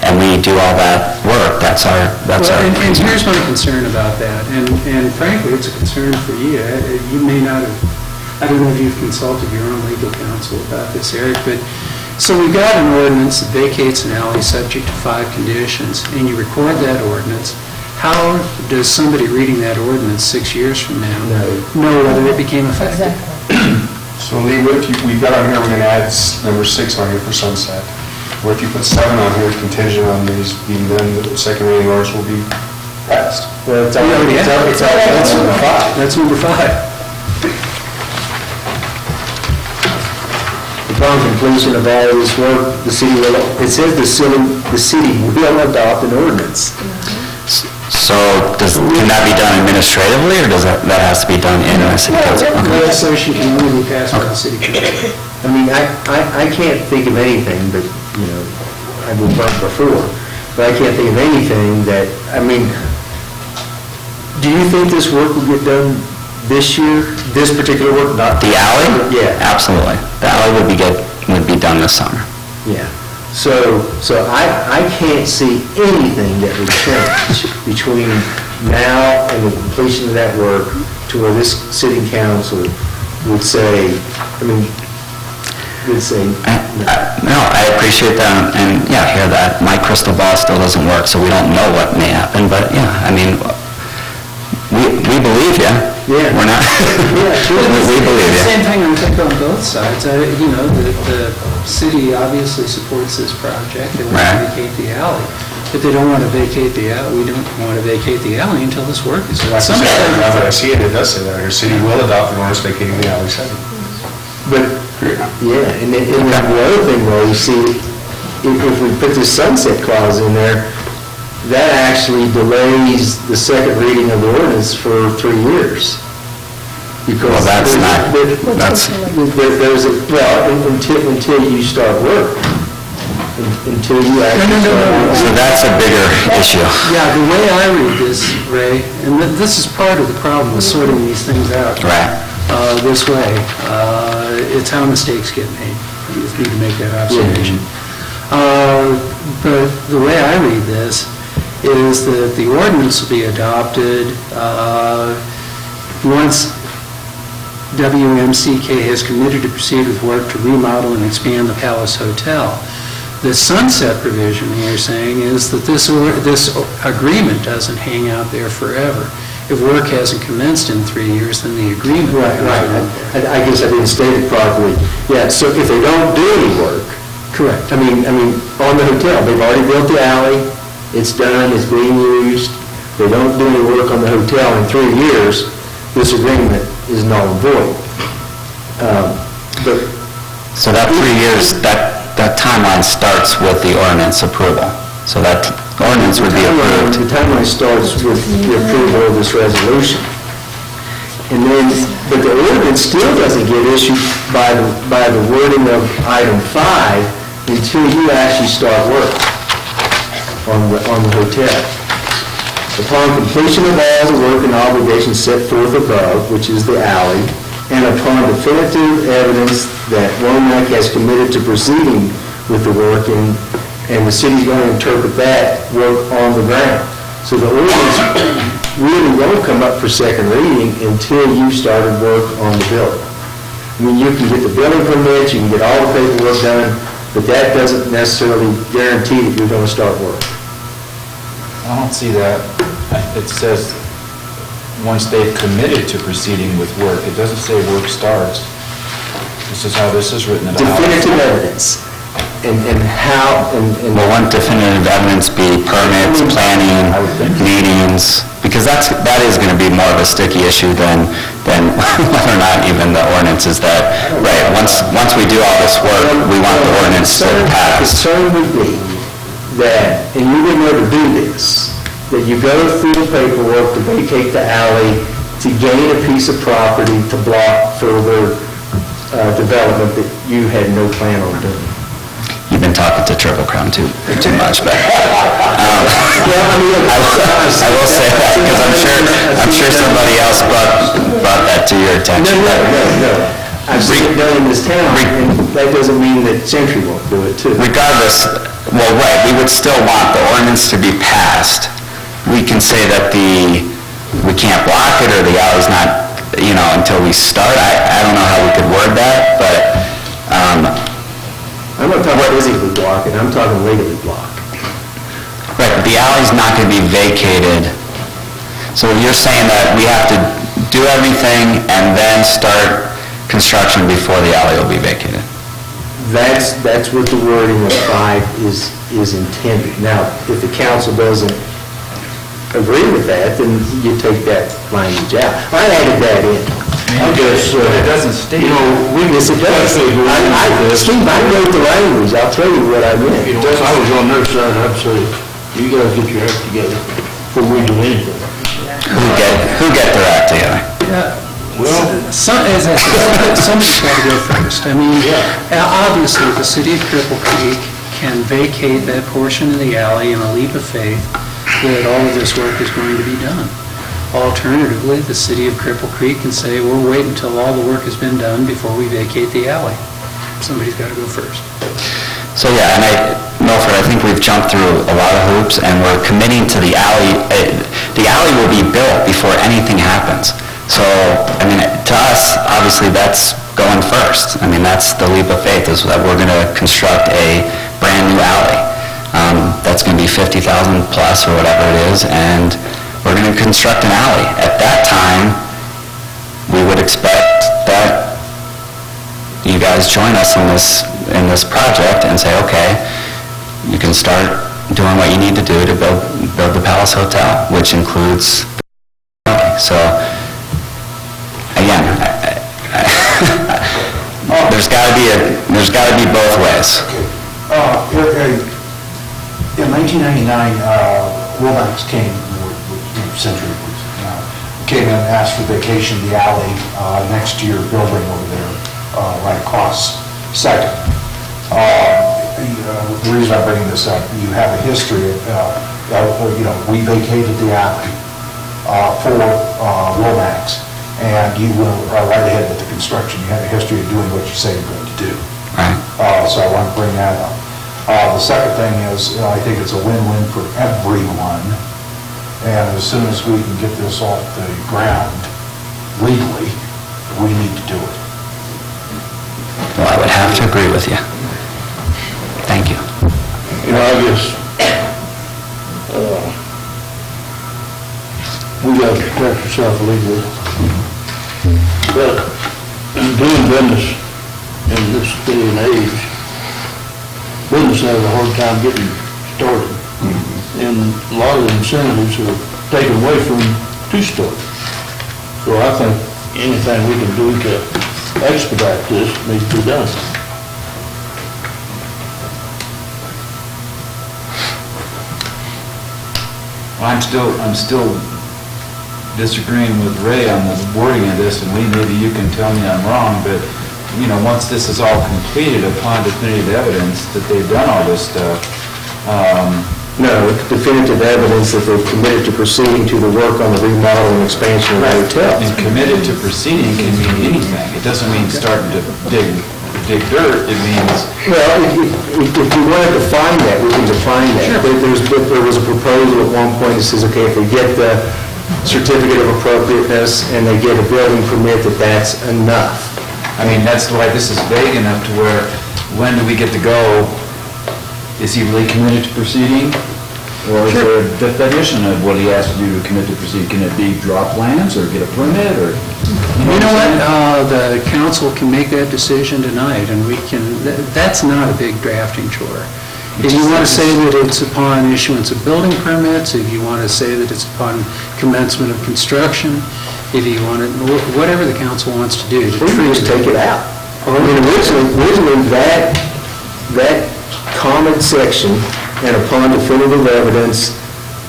[SPEAKER 13] and we do all that work, that's our
[SPEAKER 12] And
[SPEAKER 13] concern.
[SPEAKER 12] here's my concern about that, and frankly, it's a concern for you. You may not have, I don't know if you've consulted your own legal counsel about this, Eric, but, so we've got an ordinance that vacates an alley subject to 5 conditions, and you record that ordinance. How does somebody reading that ordinance 6 years from now know whether it became effective?
[SPEAKER 8] So Lee, what if we've got on here, we're going to add number 6 on here for sunset. What if you put 7 on here contingent on these being done, the second reading orders will be passed?
[SPEAKER 1] Well, it's already,
[SPEAKER 12] That's number 5. That's number 5.
[SPEAKER 1] upon completion of all this work, the city will, it says the city will adopt an ordinance.
[SPEAKER 13] So can that be done administratively, or does that has to be done in the city council? Okay.
[SPEAKER 12] Legislation can only be passed by the city council.
[SPEAKER 1] I mean, I can't think of anything, but, I've been burnt before, but I can't think of anything that, I mean, do you think this work will get done this year, this particular work, not?
[SPEAKER 13] The alley?
[SPEAKER 1] Yeah.
[SPEAKER 13] Absolutely. The alley would be done this summer.
[SPEAKER 1] Yeah. So I can't see anything that would change between now and the completion of that work to where this city council would say,
[SPEAKER 13] No, I appreciate that, and I hear that. My crystal ball still doesn't work, so we don't know what may happen, but we believe you.
[SPEAKER 1] Yeah.
[SPEAKER 13] We're not, we believe you.
[SPEAKER 12] Same thing I think on both sides. The city obviously supports this project. They want to vacate the alley. But they don't want to vacate the alley. We don't want to vacate the alley until this work is done.
[SPEAKER 8] Now that I see it, it does say that here, city will adopt an ordinance vacating the alley 7.
[SPEAKER 1] But, yeah, and then the other thing though, you see, if we put this sunset clause in there, that actually delays the second reading of the ordinance for 3 years. Because
[SPEAKER 13] Well, that's not- that's-
[SPEAKER 1] there's a, well, until you start work, until you actually start work.
[SPEAKER 13] So that's a bigger issue.
[SPEAKER 12] Yeah, the way I read this, Ray, and this is part of the problem with sorting these things out.
[SPEAKER 13] Right.
[SPEAKER 12] This way, it's how mistakes get made. You just need to make that observation. But the way I read this is that the ordinance will be adopted once WMCK has committed to proceed with work to remodel and expand the Palace Hotel. The sunset provision you're saying is that this agreement doesn't hang out there forever. If work hasn't commenced in 3 years, then the agreement...
[SPEAKER 1] Right. I guess I didn't state it properly. Yeah, so if they don't do any work...
[SPEAKER 12] Correct.
[SPEAKER 1] I mean, on the hotel, they've already built the alley, it's done, it's being used, they don't do any work on the hotel in 3 years, this agreement is null and void. But
[SPEAKER 13] So that 3 years, that timeline starts with the ordinance approval. So that ordinance would be approved.
[SPEAKER 1] the timeline starts with the approval of this resolution. And then, but the ordinance still doesn't get issued by the wording of item 5 until you actually start work on the hotel. Upon completion of all the work and obligations set forth above, which is the alley, and upon definitive evidence that Womack has committed to proceeding with the work, and the city's going to interpret that work on the ground. So the ordinance really won't come up for second reading until you started work on the building. I mean, you can get the building permits, you can get all the paperwork done, but that doesn't necessarily guarantee that you're going to start work.
[SPEAKER 7] I don't see that. It says, once they've committed to proceeding with work, it doesn't say work starts. This is how this is written.
[SPEAKER 1] Definitive evidence, and how, and...
[SPEAKER 13] Will one definitive evidence be permits, planning, meetings? Because that is going to be more of a sticky issue than whether or not even the ordinance is that, right, once we do all this work, we want the ordinance to pass.
[SPEAKER 1] The concern would be that, and you would never do this, that you go through the paperwork to vacate the alley, to gain a piece of property to block further development that you had no plan on doing.
[SPEAKER 13] You've been talking to Triple Crown too much, but I will say that because I'm sure somebody else brought that to your attention.
[SPEAKER 1] No. I've seen it done in this town, and that doesn't mean that Century won't do it too.
[SPEAKER 13] Regardless, well, right, we would still want the ordinance to be passed. We can say that we can't block it or the alley's not, until we start. I don't know how we could word that, but
[SPEAKER 1] I'm not talking physically blocking, I'm talking legally blocking.
[SPEAKER 13] right, the alley's not going to be vacated. So you're saying that we have to do everything and then start construction before the alley will be vacated?
[SPEAKER 1] That's what the wording of 5 is intended. Now, if the council doesn't agree with that, then you take that language out. I added that in.
[SPEAKER 7] It doesn't state.
[SPEAKER 1] Yes, it does. Steve, I wrote the language, I'll tell you what I meant.
[SPEAKER 2] If I was on their side, I'd say, you guys get your act together before we do anything.
[SPEAKER 13] Who get their act together?
[SPEAKER 12] Well, as I said, somebody's got to go first. I mean, obviously, the city of Cripple Creek can vacate that portion of the alley in a leap of faith that all of this work is going to be done. Alternatively, the city of Cripple Creek can say, we'll wait until all the work has been done before we vacate the alley. Somebody's got to go first.
[SPEAKER 13] So yeah, and Milford, I think we've jumped through a lot of hoops and we're committing to the alley. The alley will be built before anything happens. So, I mean, to us, obviously that's going first. I mean, that's the leap of faith, is that we're going to construct a brand new alley. That's going to be $50,000 plus or whatever it is, and we're going to construct an alley. At that time, we would expect that you guys join us in this project and say, okay, you can start doing what you need to do to build the Palace Hotel, which includes the alley. So, again, there's got to be both ways.
[SPEAKER 2] In 1999,
[SPEAKER 14] Womack's came, Century came in and asked for vacation of the alley next to your building over there, right across Second. The reason I'm bringing this up, you have a history of, we vacated the alley for Womack's, and you went right ahead with the construction. You have a history of doing what you say you're going to do.
[SPEAKER 13] Right.
[SPEAKER 14] So I want to bring that up. The second thing is, I think it's a win-win for everyone, and as soon as we can get this off the ground legally, we need to do it.
[SPEAKER 13] Well, I would have to agree with you. Thank you.
[SPEAKER 8] You know, I guess, we got to protect ourselves legally. But in doing business in this day and age, business has a hard time getting started. And a lot of the incentives are taken away from them to start. So I think anything we can do to expedite this needs to be done.
[SPEAKER 7] I'm still disagreeing with Ray on the wording of this, and maybe you can tell me I'm wrong, but, once this is all completed upon definitive evidence that they've done all this stuff,
[SPEAKER 1] No, definitive evidence that they've committed to proceeding to the work on the remodel and expansion of the hotel.
[SPEAKER 7] and committed to proceeding can mean anything. It doesn't mean starting to dig dirt, it means...
[SPEAKER 1] Well, if you want to define that, we can define that. There was a proposal at one point that says, okay, if they get the certificate of appropriateness and they get a building permit, that's enough.
[SPEAKER 7] I mean, that's why this is vague enough to where, when do we get to go? Is he really committed to proceeding? Or is there a definition of what he has to do to commit to proceed? Can it be draw plans or get a permit or?
[SPEAKER 12] You know what, the council can make that decision tonight, and we can, that's not a big drafting chore. If you want to say that it's upon issuance of building permits, if you want to say that it's upon commencement of construction, if you want to, whatever the council wants to do.
[SPEAKER 1] We can just take it out. I mean, originally that comment section, and upon definitive evidence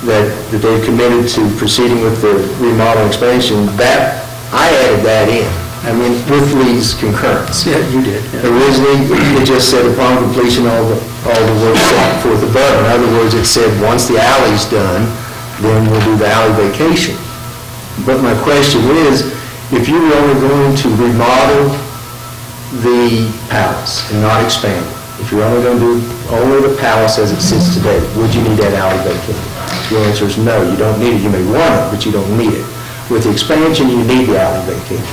[SPEAKER 1] that they've committed to proceeding with the remodel expansion, that, I added that in. I mean, with Lee's concurrence.
[SPEAKER 12] Yeah, you did. Yeah.
[SPEAKER 1] Originally, it just said upon completion, all the work set forth above. In other words, it said, once the alley's done, then we'll do the alley vacation. But my question is, if you were only going to remodel the palace and not expand it, if you're only going to do only the palace as it sits today, would you need that alley vacated? The answer is no, you don't need it. You may want it, but you don't need it. With the expansion, you need the alley vacated.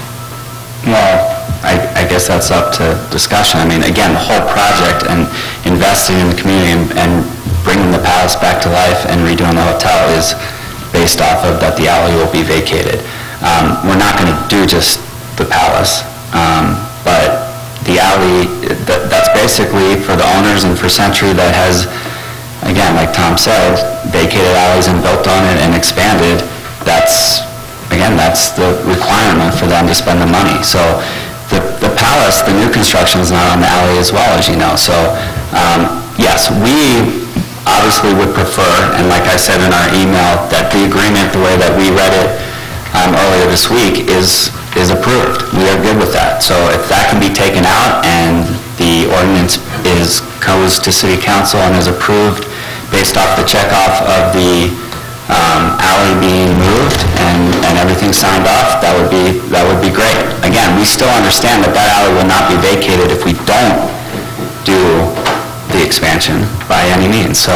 [SPEAKER 13] Well, I guess that's up to discussion. I mean, again, the whole project and investing in the community and bringing the palace back to life and redoing the hotel is based off of that the alley will be vacated. We're not going to do just the palace, but the alley, that's basically for the owners and for Century that has, again, like Tom said, vacated alleys and built on it and expanded. That's the requirement for them to spend the money. So the palace, the new construction is not on the alley as well, as you know. So, yes, we obviously would prefer, and like I said in our email, that the agreement, the way that we read it earlier this week, is approved. We are good with that. So if that can be taken out and the ordinance goes to City Council and is approved based off the checkoff of the alley being moved and everything signed off, that would be great. Again, we still understand that alley will not be vacated if we don't do the expansion by any means. So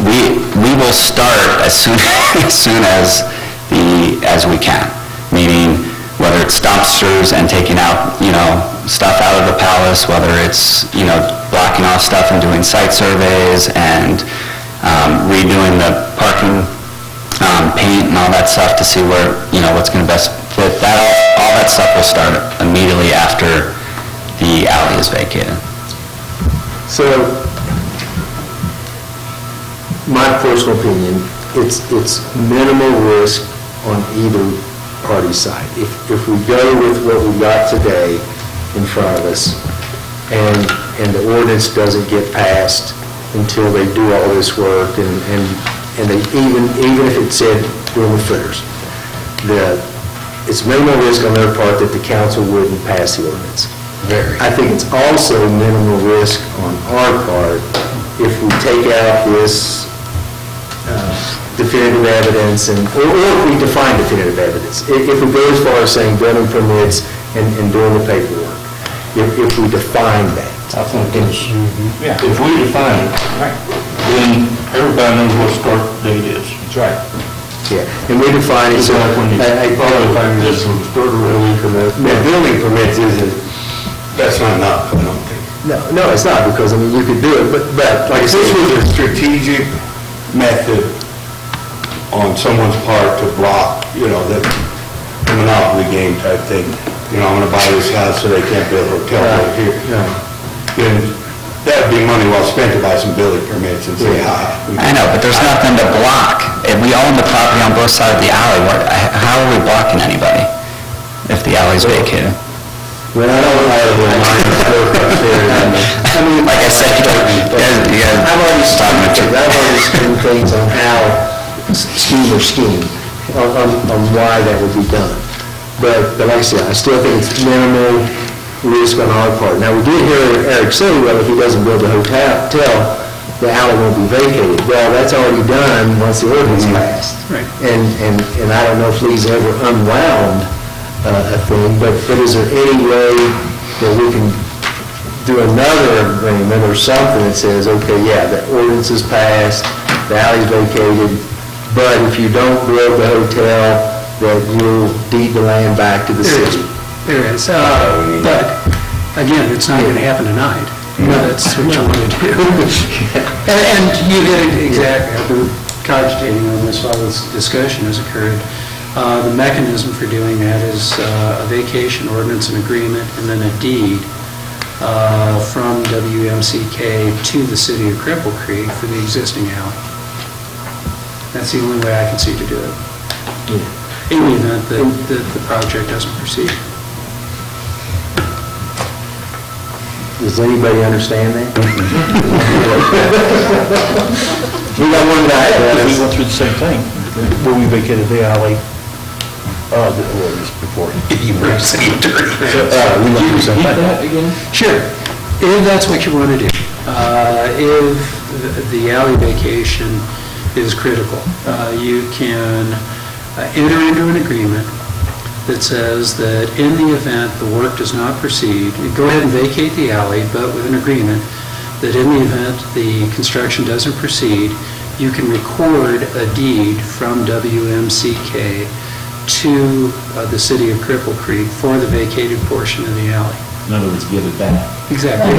[SPEAKER 13] we will start as soon as we can, meaning whether it's dumpsters and taking out, stuff out of the palace, whether it's, blocking off stuff and doing site surveys and redoing the parking paint and all that stuff to see where, what's going to best fit. All that stuff will start immediately after the alley is vacated.
[SPEAKER 1] So, my personal opinion, it's minimal risk on either party side. If we go with what we've got today in front of us, and the ordinance doesn't get passed until they do all this work, and and they, even if it said room with footers, it's minimal risk on their part that the council wouldn't pass the ordinance. I think it's also minimal risk on our part if we take out this definitive evidence, or if we define definitive evidence. If we go as far as saying building permits and doing the paperwork, if we define that.
[SPEAKER 8] I think it's, if we define it, then everybody knows what start date is.
[SPEAKER 1] That's right. Yeah, and we define it so...
[SPEAKER 8] When you define this from start of building permit. Building permits isn't, that's not enough, I don't think.
[SPEAKER 1] No, it's not, because, I mean, you could do it, but like I said...
[SPEAKER 8] This was a strategic method on someone's part to block, the monopoly game type thing. I'm gonna buy this house so they can't build a hotel right here. And that'd be money well spent to buy some building permits and say,
[SPEAKER 13] I know, but there's nothing to block. If we own the property on both sides of the alley, how are we blocking anybody if the alley's vacated?
[SPEAKER 1] Well, I don't have the mind to go up there. I mean,
[SPEAKER 13] like I said,
[SPEAKER 1] I've already seen things on how scheme on why that would be done. But like I said, I still think it's minimal risk on our part. Now, we did hear Eric say, well, if he doesn't build a hotel, the alley won't be vacated. Well, that's already done once the ordinance passed.
[SPEAKER 12] Right.
[SPEAKER 1] And I don't know if Lee's ever unwound a thing, but is there any way that we can do another agreement or something that says, okay, yeah, the ordinance is passed, the alley's vacated, but if you don't build the hotel, that you'll deed the land back to the city?
[SPEAKER 12] There is, but again, it's not going to happen tonight. That's what you want to do. And you hit it exactly. I've been cogitating on this while this discussion has occurred. The mechanism for doing that is a vacation ordinance, an agreement, and then a deed from WMCK to the city of Cripple Creek for the existing alley. That's the only way I can see to do it. In the event that the project doesn't proceed.
[SPEAKER 1] Does anybody understand that? We got one guy.
[SPEAKER 8] We went through the same thing, when we vacated the alley, before you were city attorney. We went through the same thing.
[SPEAKER 12] Sure, if that's what you want to do. If the alley vacation is critical, you can enter into an agreement that says that in the event the work does not proceed, you go ahead and vacate the alley, but with an agreement that in the event the construction doesn't proceed, you can record a deed from WMCK to the city of Cripple Creek for the vacated portion of the alley.
[SPEAKER 8] In other words, give it back.
[SPEAKER 12] Exactly.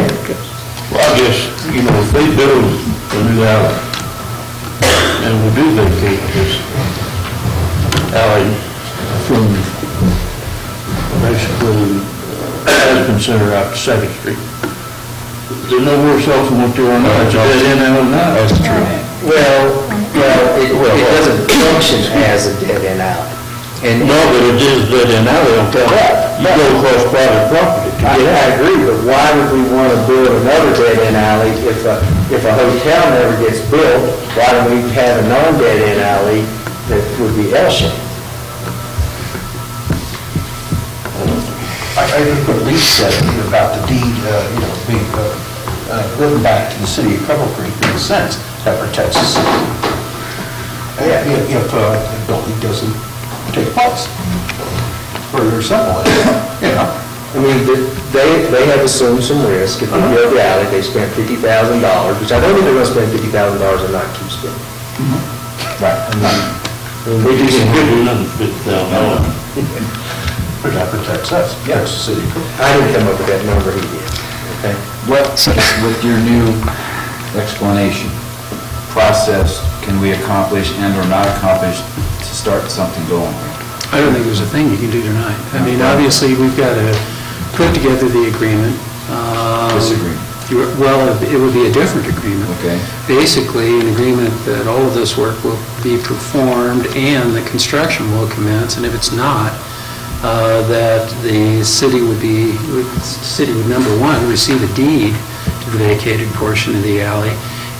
[SPEAKER 8] Well, I guess, if they build a new alley, and we do vacate this alley from basically Aspen Center out to 2nd Street, they're no worse off than what they are now. It's a dead end alley now. That's true.
[SPEAKER 1] Well, it doesn't function as a dead-end alley.
[SPEAKER 8] No, but it is dead-end alley on top. You go across private property to get
[SPEAKER 1] I agree, but why would we want to build another dead-end alley if a hotel never gets built? Why don't we have a non-dead-end alley that would be L-shaped?
[SPEAKER 14] I think what Lee said about the deed, being given back to the city of Cripple Creek makes sense. That protects the city. If the building doesn't take place. Very simple,
[SPEAKER 1] I mean, they have assumed some risk. If they build the alley, they spent $50,000, which I don't think they're going to spend $50,000 and not keep spending.
[SPEAKER 14] Right.
[SPEAKER 8] We do some good, nothing $50,000.
[SPEAKER 14] But that protects us, protects the city.
[SPEAKER 1] I didn't come up with that number, he did. Okay?
[SPEAKER 7] With your new explanation, process, can we accomplish and or not accomplish to start something going?
[SPEAKER 12] I don't think there's a thing you can do tonight. I mean, obviously, we've got to put together the agreement.
[SPEAKER 7] Disagreement.
[SPEAKER 12] Well, it would be a different agreement.
[SPEAKER 7] Okay.
[SPEAKER 12] Basically, an agreement that all of this work will be performed and the construction will commence, and if it's not, that the city would, number one, receive a deed to the vacated portion of the alley,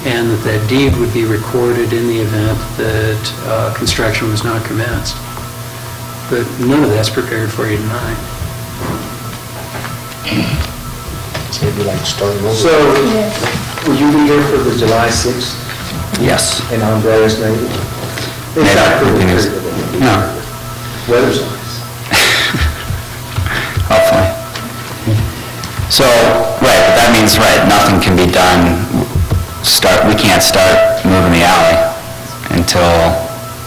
[SPEAKER 12] and that deed would be recorded in the event that construction was not commenced. But none of that's prepared for you tonight.
[SPEAKER 14] So it'd be like starting over.
[SPEAKER 1] So, will you be here for the July 6th?
[SPEAKER 13] Yes.
[SPEAKER 1] And Andreas maybe? It's not pretty.
[SPEAKER 13] No.
[SPEAKER 1] Weather's nice.
[SPEAKER 13] Hopefully. So, right, but that means, right, nothing can be done, we can't start moving the alley until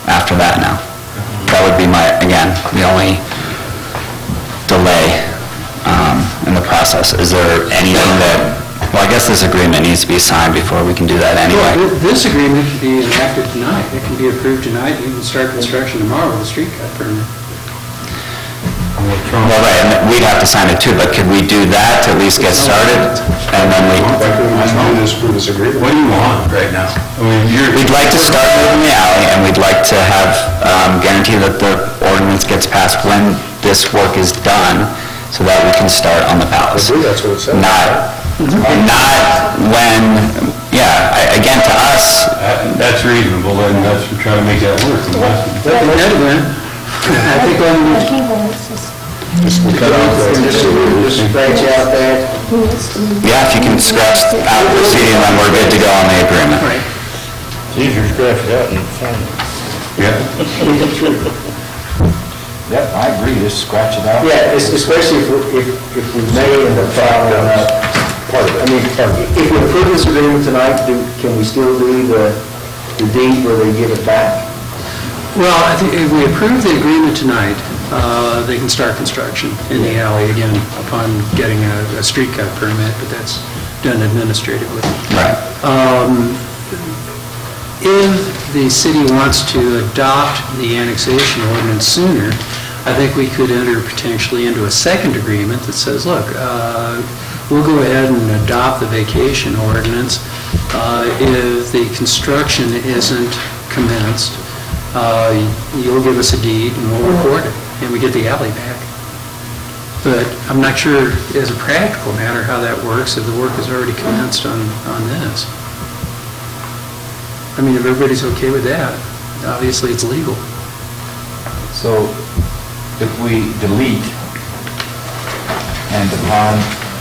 [SPEAKER 13] after that now. That would be the only delay in the process. Is there anything that, well, I guess this agreement needs to be signed before we can do that anyway.
[SPEAKER 12] Well, this agreement can be enacted tonight. It can be approved tonight. You can start construction tomorrow with a street cut permit.
[SPEAKER 13] Well, right, and we'd have to sign it too, but could we do that to at least get started? And then
[SPEAKER 14] Why couldn't we just approve this agreement?
[SPEAKER 10] What do you want right now? I mean,
[SPEAKER 13] we'd like to start moving the alley, and we'd like to have guarantee that the ordinance gets passed when this work is done, so that we can start on the palace.
[SPEAKER 14] I believe that's what it says.
[SPEAKER 13] Not when, again, to us,
[SPEAKER 10] That's reasonable, and that's, we're trying to make that work.
[SPEAKER 12] I think
[SPEAKER 1] Just scratch out that.
[SPEAKER 13] if you can scratch out the proceeding, then we're good to go on the agreement.
[SPEAKER 14] It's easier to scratch it out and sign it.
[SPEAKER 7] Yep, I agree, just scratch it out.
[SPEAKER 1] Yeah, especially if we may end up following up part of it. I mean, if we approve this agreement tonight, can we still do the deed where they give it back?
[SPEAKER 12] Well, I think if we approve the agreement tonight, they can start construction in the alley again upon getting a street cut permit, but that's done administratively.
[SPEAKER 13] Right.
[SPEAKER 12] If the city wants to adopt the annexation ordinance sooner, I think we could enter potentially into a second agreement that says, look, we'll go ahead and adopt the vacation ordinance if the construction isn't commenced. You'll give us a deed and we'll record it, and we get the alley back. But I'm not sure, as a practical matter, how that works if the work is already commenced on this. I mean, if everybody's okay with that, obviously it's legal.
[SPEAKER 7] So if we delete, and upon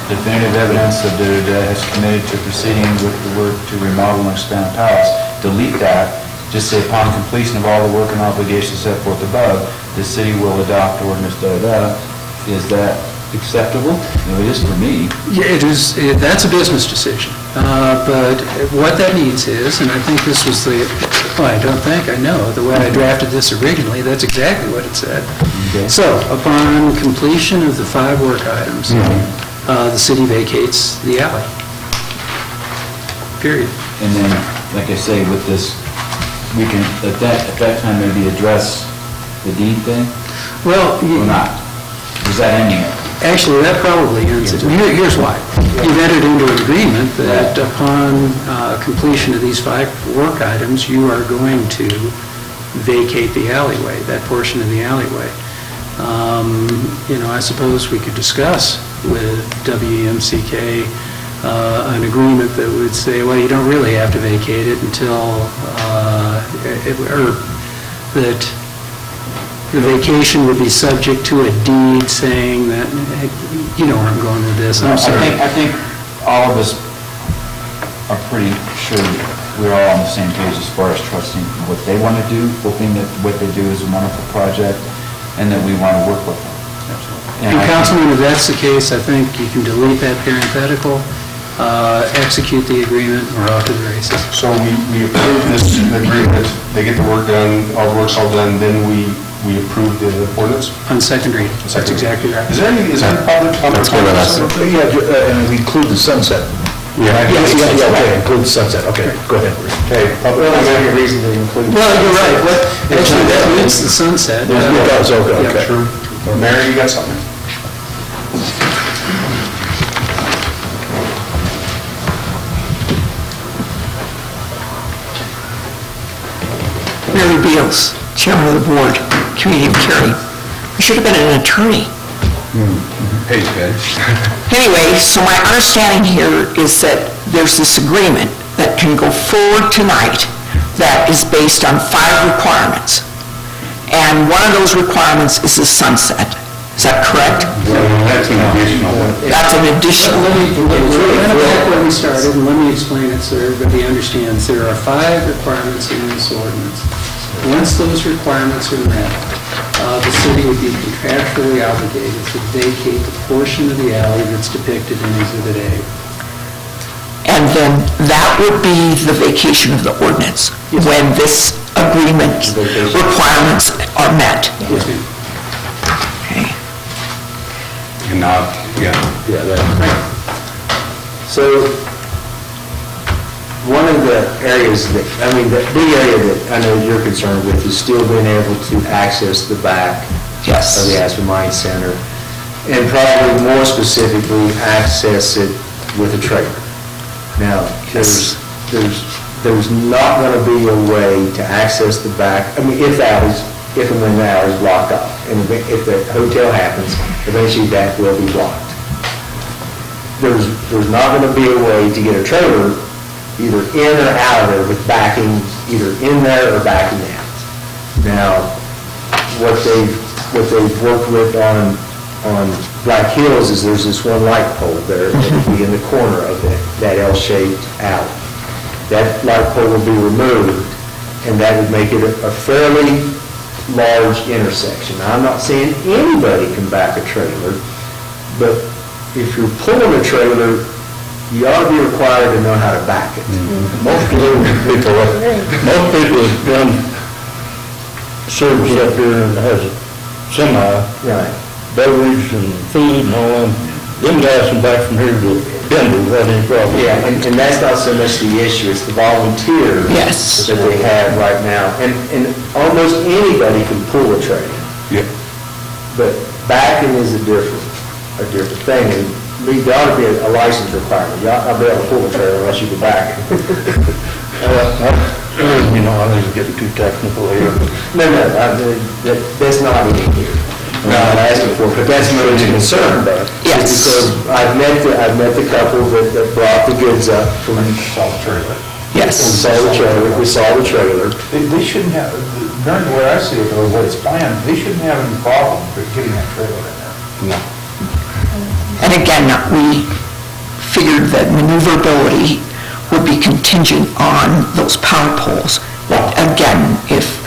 [SPEAKER 7] definitive evidence that has committed to proceeding with the work to remodel and expand palace, delete that, just say upon completion of all the work and obligations set forth above, the city will adopt ordinance da-da-da. Is that acceptable? No, it is for me.
[SPEAKER 12] Yeah, it is, that's a business decision. But what that means is, and I think this was I don't think, I know, the way I drafted this originally, that's exactly what it said.
[SPEAKER 7] Okay.
[SPEAKER 12] So, upon completion of the 5 work items, the city vacates the alley. Period.
[SPEAKER 7] And then, like I say, with this, we can, at that time, maybe address the deed thing,
[SPEAKER 12] Well,
[SPEAKER 7] or not? Is that ending it?
[SPEAKER 12] actually, that probably ends it. Here's why. You've entered into an agreement that upon completion of these 5 work items, you are going to vacate the alleyway, that portion of the alleyway. I suppose we could discuss with WMCK an agreement that would say, well, you don't really have to vacate it until, or that the vacation would be subject to a deed saying that, you know where I'm going with this, I'm sorry.
[SPEAKER 7] I think all of us are pretty sure we're all on the same page as far as trusting what they want to do, hoping that what they do is a wonderful project, and that we want to work with them.
[SPEAKER 12] And Councilman, if that's the case, I think you can delete that parenthetical, execute the agreement, and we're off to the races.
[SPEAKER 14] So we approve this agreement, they get the work done, all the work's all done, then we approve the ordinance?
[SPEAKER 12] On second reading. That's exactly right.
[SPEAKER 14] Is there any public comment?
[SPEAKER 13] That's what it is.
[SPEAKER 1] And we include the sunset.
[SPEAKER 14] Yeah,
[SPEAKER 1] okay, include the sunset, okay, go ahead.
[SPEAKER 14] Okay, public
[SPEAKER 1] Well, there's
[SPEAKER 14] comment?
[SPEAKER 1] any reason to include.
[SPEAKER 12] Well, you're right. Actually, that means the sunset.
[SPEAKER 1] It does, okay.
[SPEAKER 12] Yeah.
[SPEAKER 14] True. Mary, you got something?
[SPEAKER 3] Mary Beals, Chairman of the Board, Community of Caring. I should have been an attorney.
[SPEAKER 10] Hey, guys.
[SPEAKER 3] Anyway, so my understanding here is that there's this agreement that can go forward tonight that is based on 5 requirements. And one of those requirements is the sunset. Is that correct?
[SPEAKER 5] That's an additional.
[SPEAKER 3] That's an additional.
[SPEAKER 12] Kind of back where we started, and let me explain it so everybody understands. There are 5 requirements in this ordinance. Once those requirements are met, the city would be contractually obligated to vacate the portion of the alley that's depicted in Exhibit A.
[SPEAKER 3] And then that would be the vacation of the ordinance, when this agreement requirements are met.
[SPEAKER 12] Yes, ma'am.
[SPEAKER 3] Okay.
[SPEAKER 5] And not, yeah.
[SPEAKER 1] Yeah, that's so, one of the areas that, the big area that I know you're concerned with is still being able to access the back
[SPEAKER 3] Yes.
[SPEAKER 1] of the Aspen Mine Center, and probably more specifically, access it with a trailer. Now, there's not going to be a way to access the back, if and when the alley is blocked off. And if the hotel happens, eventually that will be blocked. There's not going to be a way to get a trailer either in or out of there with backing, either in there or backing out. Now, what they've worked with on Black Hills is there's this one light pole there that will be in the corner of that L-shaped alley. That light pole will be removed, and that would make it a fairly large intersection. Now, I'm not saying anybody can back a trailer, but if you're pulling a trailer, you ought to be required to know how to back it.
[SPEAKER 5] Most people have done service up here and has a semi,
[SPEAKER 1] Right.
[SPEAKER 5] beverage and food and all them guys come back from here to Denver without any problem.
[SPEAKER 1] Yeah, and that's not so much the issue, it's the volunteers
[SPEAKER 3] Yes.
[SPEAKER 1] that they have right now. And almost anybody can pull a trailer,
[SPEAKER 5] Yeah.
[SPEAKER 1] but backing is a different thing. And there ought to be a license requirement. You ought not be able to pull a trailer unless you can back it.
[SPEAKER 5] You know, I think it's getting too technical here.
[SPEAKER 1] No, that's not in here. I'm not asking for it, but that's my concern, though.
[SPEAKER 3] Yes.
[SPEAKER 1] Is because I've met the couple that brought the goods up from.
[SPEAKER 14] Saw the trailer.
[SPEAKER 3] Yes.
[SPEAKER 1] We saw the trailer.
[SPEAKER 14] They shouldn't have, during the way I see it, or the way it's planned, they shouldn't have any problem with getting that trailer in there.
[SPEAKER 5] No.
[SPEAKER 3] And again, we figured that maneuverability would be contingent on those power poles. But again, if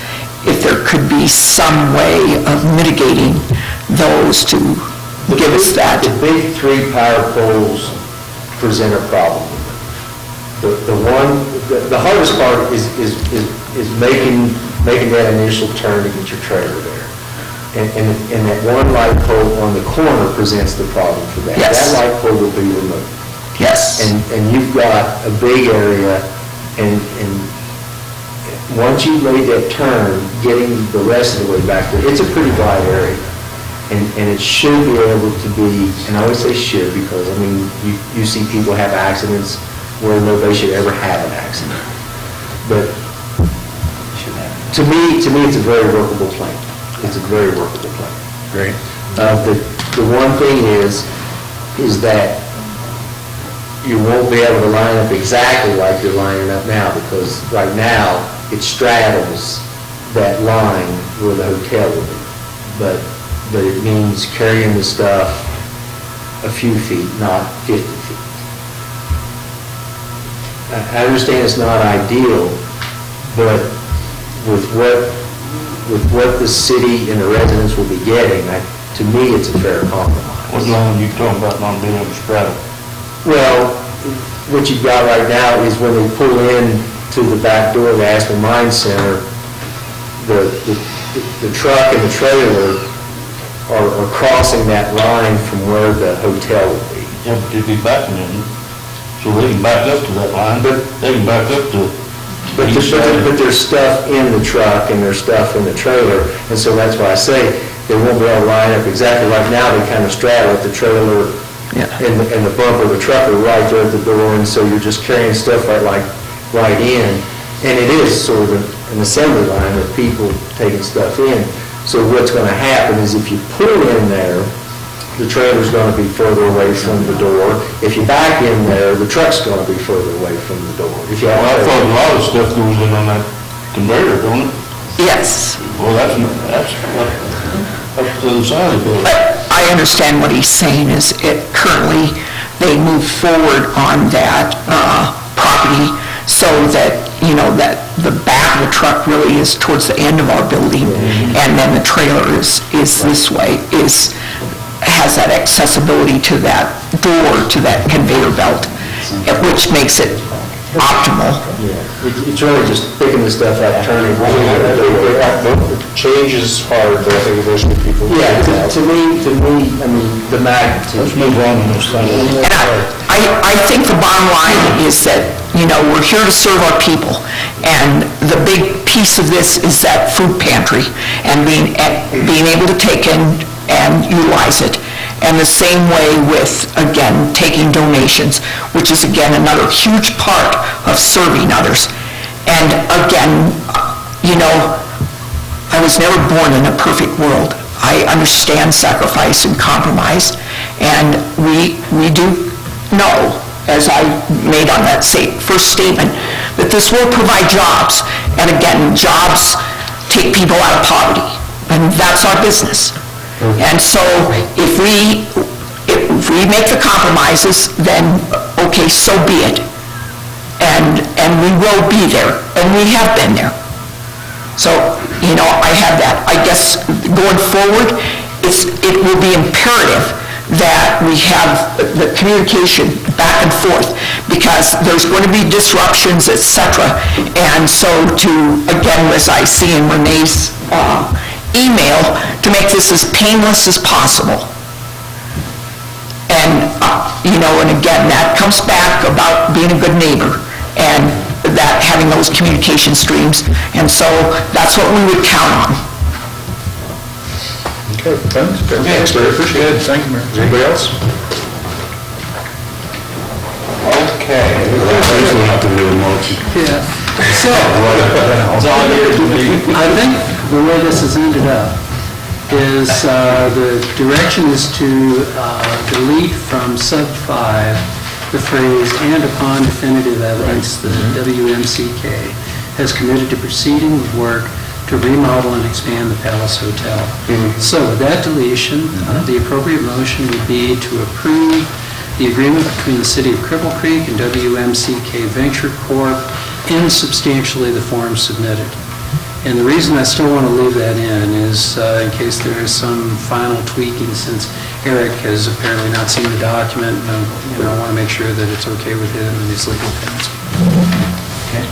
[SPEAKER 3] there could be some way of mitigating those to give us that.
[SPEAKER 1] The big 3 power poles present a problem. The hardest part is making that initial turn to get your trailer there. And that one light pole on the corner presents the problem for that.
[SPEAKER 3] Yes.
[SPEAKER 1] That light pole will be removed.
[SPEAKER 3] Yes.
[SPEAKER 1] And you've got a big area, and once you made that turn, getting the rest of the way back there, it's a pretty wide area. And it should be able to be, and I always say should because, you see people have accidents where nobody should ever have an accident. But to me, it's a very workable plan. It's a very workable plan.
[SPEAKER 5] Great.
[SPEAKER 1] The one thing is that you won't be able to line up exactly like you're lining up now, because right now, it straddles that line where the hotel will be. But it means carrying the stuff a few feet, not 50 feet. I understand it's not ideal, but with what the city and the residents will be getting, to me, it's a fair compromise.
[SPEAKER 5] As long as you're talking about not being able to straddle.
[SPEAKER 1] Well, what you've got right now is when they pull in to the back door of the Aspen Mine Center, the truck and the trailer are crossing that line from where the hotel will be.
[SPEAKER 5] Yeah, but they'd be backing in, so they can back up to that line, but they can back up to.
[SPEAKER 1] But there's stuff in the truck and there's stuff in the trailer, and so that's why I say they won't be able to line up exactly. Right now, they kind of straddle at the trailer and the bumper of the truck are right there at the door, and so you're just carrying stuff right in. And it is sort of an assembly line of people taking stuff in. So what's going to happen is if you pull in there the trailer's going to be further away from the door. If you back in there, the truck's going to be further away from the door. If you have
[SPEAKER 2] Well, I thought a lot of stuff goes in on that conveyor, don't it?
[SPEAKER 3] Yes.
[SPEAKER 2] Well, that's up to the side of the building.
[SPEAKER 3] But I understand what he's saying is currently, they move forward on that property so that, that the back of the truck really is towards the end of our building, and then the trailer is this way, has that accessibility to that door, to that conveyor belt, which makes it optimal.
[SPEAKER 1] It's really just picking the stuff up, turning.
[SPEAKER 8] Change is hard, but I think there's some people.
[SPEAKER 1] Yeah, to me, I mean, the magnitude.
[SPEAKER 2] Let's move on to this thing.
[SPEAKER 3] And I think the bottom line is that, we're here to serve our people, and the big piece of this is that food pantry, and being able to take in and utilize it. And the same way with, again, taking donations, which is, again, another huge part of serving others. And again, I was never born in a perfect world. I understand sacrifice and compromise, and we do know, as I made on that first statement, that this will provide jobs. And again, jobs take people out of poverty, and that's our business. And so if we make the compromises, then, okay, so be it. And we will be there, and we have been there. So, I have that. I guess going forward, it will be imperative that we have the communication back and forth, because there's going to be disruptions, et cetera. And so again, as I see in Renee's email, to make this as painless as possible. And, and again, that comes back about being a good neighbor, and that having those communication streams. And so that's what we would count on.
[SPEAKER 5] Okay, thanks. Thanks, very appreciated. Thank you, Mayor. Is anybody else?
[SPEAKER 2] Okay. We'll have to do a motion.
[SPEAKER 12] Yeah. So, I think the way this has ended up is the direction is to delete from sub 5 the phrase, "and upon definitive evidence, the WMCK has committed to proceeding with work to remodel and expand the Palace Hotel." So with that deletion, the appropriate motion would be to approve the agreement between the City of Cripple Creek and WMCK Venture Corp. In substantially the form submitted. And the reason I still want to leave that in is in case there is some final tweaking, since Eric has apparently not seen the document, and I want to make sure that it's okay with him and his legal counsel.
[SPEAKER 7] Okay.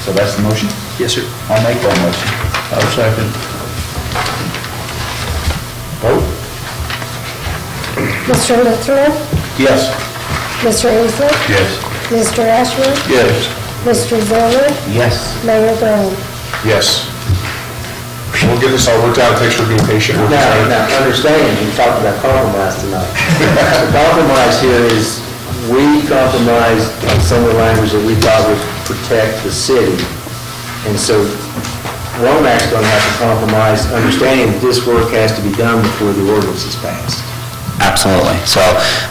[SPEAKER 7] So that's the motion?
[SPEAKER 12] Yes, sir.
[SPEAKER 7] I'll make that motion.
[SPEAKER 2] I'll second.
[SPEAKER 7] Vote?
[SPEAKER 4] Mr. Lutheran?
[SPEAKER 2] Yes.
[SPEAKER 4] Mr. Easley?
[SPEAKER 2] Yes.
[SPEAKER 4] Mr. Ashworth?
[SPEAKER 2] Yes.
[SPEAKER 4] Mr. Ziller?
[SPEAKER 7] Yes.
[SPEAKER 4] Mayor Brown?
[SPEAKER 5] Yes. We'll get this all worked out. Thanks for being patient.
[SPEAKER 1] Now, understand, you talked about compromise tonight. The compromise here is, we compromised on some of the language that we thought would protect the city. And so, Romac's going to have to compromise, understanding that this work has to be done before the ordinance is passed.
[SPEAKER 13] Absolutely. So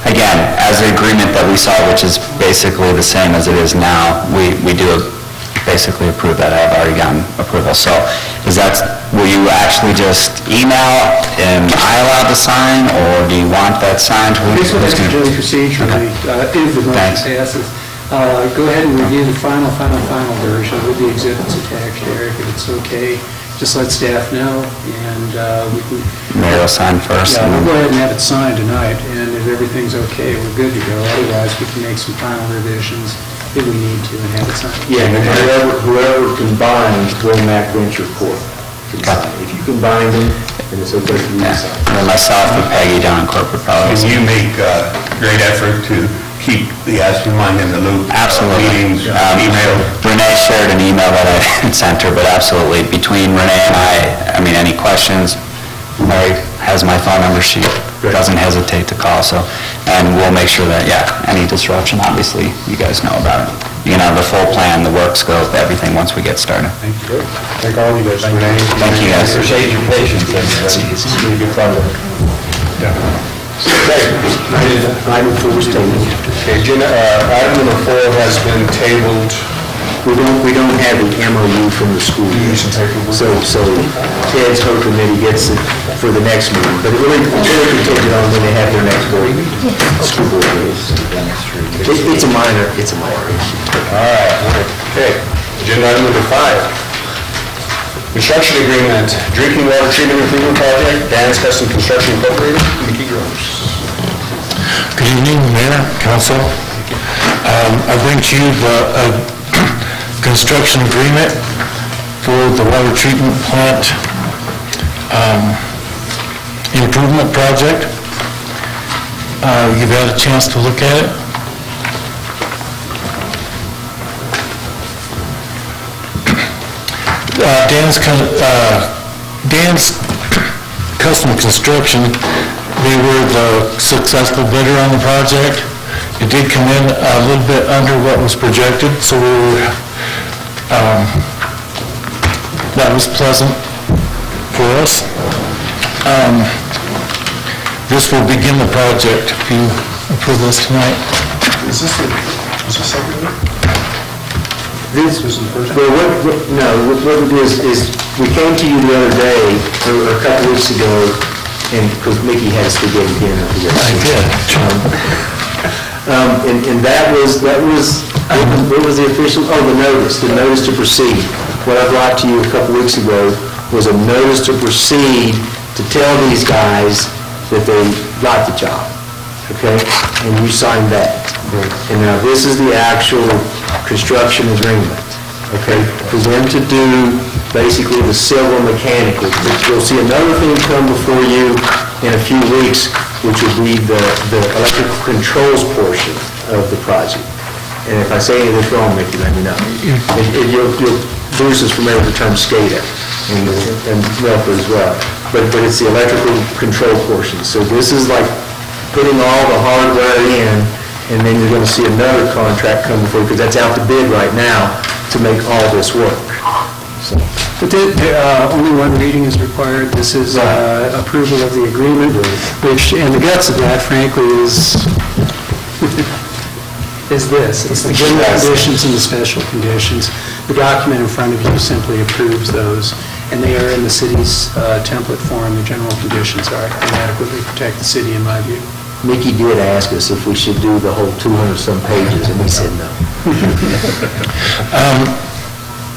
[SPEAKER 13] again, as the agreement that we saw, which is basically the same as it is now, we do basically approve that. I've already gotten approval. So will you actually just email and I allowed to sign, or do you want that signed?
[SPEAKER 12] This will procedurally, if the motion passes. Go ahead and review the final version with the exhibits attached, Eric, if it's okay. Just let staff know, and we can...
[SPEAKER 13] Mayor will sign first.
[SPEAKER 12] Yeah, we'll go ahead and have it signed tonight, and if everything's okay, we're good to go. Otherwise, we can make some final revisions if we need to and have it signed.
[SPEAKER 1] Yeah, and whoever combines Romac Venture Corp. can sign. If you combine them, then it's okay for you to sign.
[SPEAKER 13] And myself and Peggy down in corporate probably.
[SPEAKER 2] And you make great effort to keep the asking mind in the loop.
[SPEAKER 13] Absolutely.
[SPEAKER 2] Meetings, email.
[SPEAKER 13] Renee shared an email that I sent her, but absolutely, between Renee and I mean, any questions, Mary has my phone number, she doesn't hesitate to call, so, and we'll make sure that, any disruption, obviously, you guys know about it. You can have the full plan, the work scope, everything, once we get started.
[SPEAKER 5] Thank you. Thank all of you guys. Renee.
[SPEAKER 13] Thank you, guys.
[SPEAKER 7] Appreciate your patience.
[SPEAKER 5] It's really good project.
[SPEAKER 8] Okay.
[SPEAKER 1] Item 4 is tabled.
[SPEAKER 8] Okay, item number 4 has been tabled.
[SPEAKER 1] We don't have the MOU from the school yet. So Ted's hoping that he gets it for the next meeting, but it really contingent on when they have their next board meeting. School board meeting. It's a minor issue.
[SPEAKER 8] All right, okay. Agenda item number 5. Construction agreement, drinking water treatment improvement project, Dan's Custom Construction Incorporated. Mickey Gross.
[SPEAKER 10] Good evening, Mayor, Council. I bring to you the construction agreement for the water treatment plant improvement project. You've had a chance to look at it. Dan's Custom Construction, they were the successful bidder on the project. It did come in a little bit under what was projected, so that was pleasant for us. This will begin the project if you approve this tonight.
[SPEAKER 8] Is this the second one?
[SPEAKER 1] This was the first. Well, what we do is we came to you the other day, or a couple weeks ago, and because Mickey had spaghetti dinner.
[SPEAKER 10] I did.
[SPEAKER 1] And that was what was the official, the notice to proceed. What I brought to you a couple weeks ago was a notice to proceed to tell these guys that they got the job, okay? And you signed that. And now this is the actual construction agreement, okay? For them to do basically the civil mechanical. You'll see another thing come before you in a few weeks, which will be the electrical controls portion of the project. And if I say any of this wrong, Mickey, let me know. Bruce is familiar with the term SCADA, and Melford as well. But it's the electrical control portion. So this is like putting all the hardware in, and then you're going to see another contract come before, because that's out to bid right now to make all this work.
[SPEAKER 12] But only one reading is required. This is approval of the agreement, which, and the guts of that, frankly, is this. It's the general conditions and the special conditions. The document in front of you simply approves those, and they are in the city's template form. The general conditions are and adequately protect the city, in my view.
[SPEAKER 1] Mickey did ask us if we should do the whole 200-some pages, and we said no.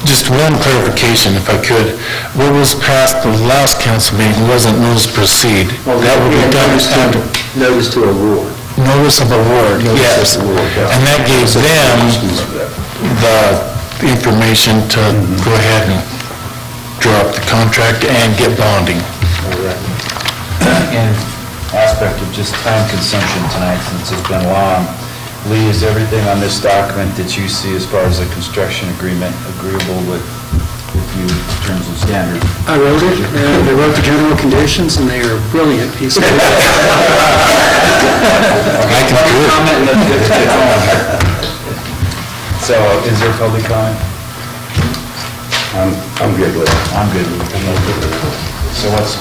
[SPEAKER 10] Just one clarification, if I could. What was passed the last council meeting wasn't notice to proceed. That would be done after.
[SPEAKER 1] Notice to award.
[SPEAKER 10] Notice of award, yes. And that gave them the information to go ahead and draw up the contract and get bonding.
[SPEAKER 7] And aspect of just time consumption tonight, since it's been long, Lee, is everything on this document that you see as far as a construction agreement agreeable with you in terms of standards?
[SPEAKER 12] I wrote it, and I wrote the general conditions, and they are a brilliant piece of work.
[SPEAKER 10] I can do it.
[SPEAKER 7] So, is there public comment?
[SPEAKER 8] I'm good with it.
[SPEAKER 7] I'm good with it. So what's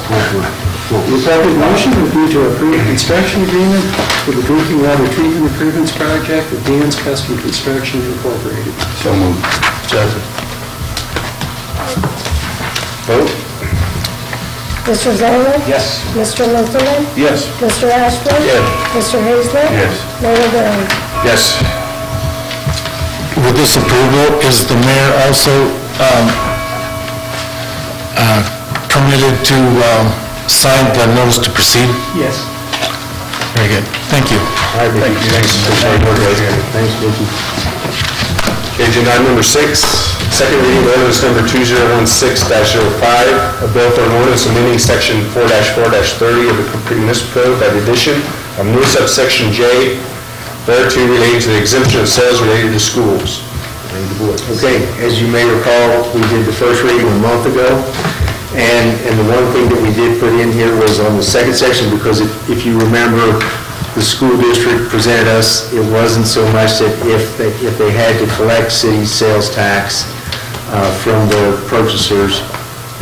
[SPEAKER 12] The public motion would be to approve the construction agreement for the drinking water treatment improvements project with Dan's Custom Construction Incorporated.
[SPEAKER 8] So moved. Second. Vote?
[SPEAKER 4] Mr. Zolman?
[SPEAKER 8] Yes.
[SPEAKER 4] Mr. Linderman?
[SPEAKER 8] Yes.
[SPEAKER 4] Mr. Ashburn?
[SPEAKER 8] Yes.
[SPEAKER 4] Mr. Hazelton?
[SPEAKER 8] Yes.
[SPEAKER 4] Mayor Brown?
[SPEAKER 8] Yes.
[SPEAKER 10] With this approval, is the mayor also permitted to sign the notice to proceed?
[SPEAKER 12] Yes.
[SPEAKER 10] Very good. Thank you.
[SPEAKER 8] All right, Mickey. Thanks.
[SPEAKER 1] Thanks, Mickey.
[SPEAKER 8] Okay, agenda item number 6, second reading of ordinance number 2016-05, a bill for an ordinance amending section 4-4-30 of the Cripple Municipal Code by the addition of new subsection J, thereto relating to the exemption of sales related to schools.
[SPEAKER 1] Okay, as you may recall, we did the first reading a month ago, and the one thing that we did put in here was on the second section, because if you remember, the school district presented us, it wasn't so much that if they had to collect city sales tax from the purchasers,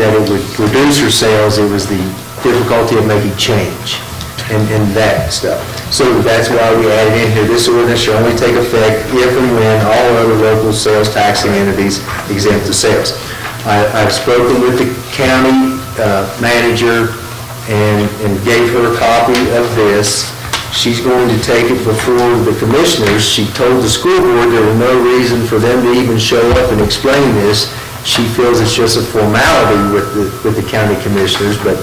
[SPEAKER 1] that it would reduce their sales, it was the difficulty of making change. and that stuff. So that's why we added in here, this ordinance shall only take effect if and when all other local sales taxing entities exempt the sales. I've spoken with the county manager and gave her a copy of this. She's going to take it before the commissioners. She told the school board there was no reason for them to even show up and explain this. She feels it's just a formality with the county commissioners, but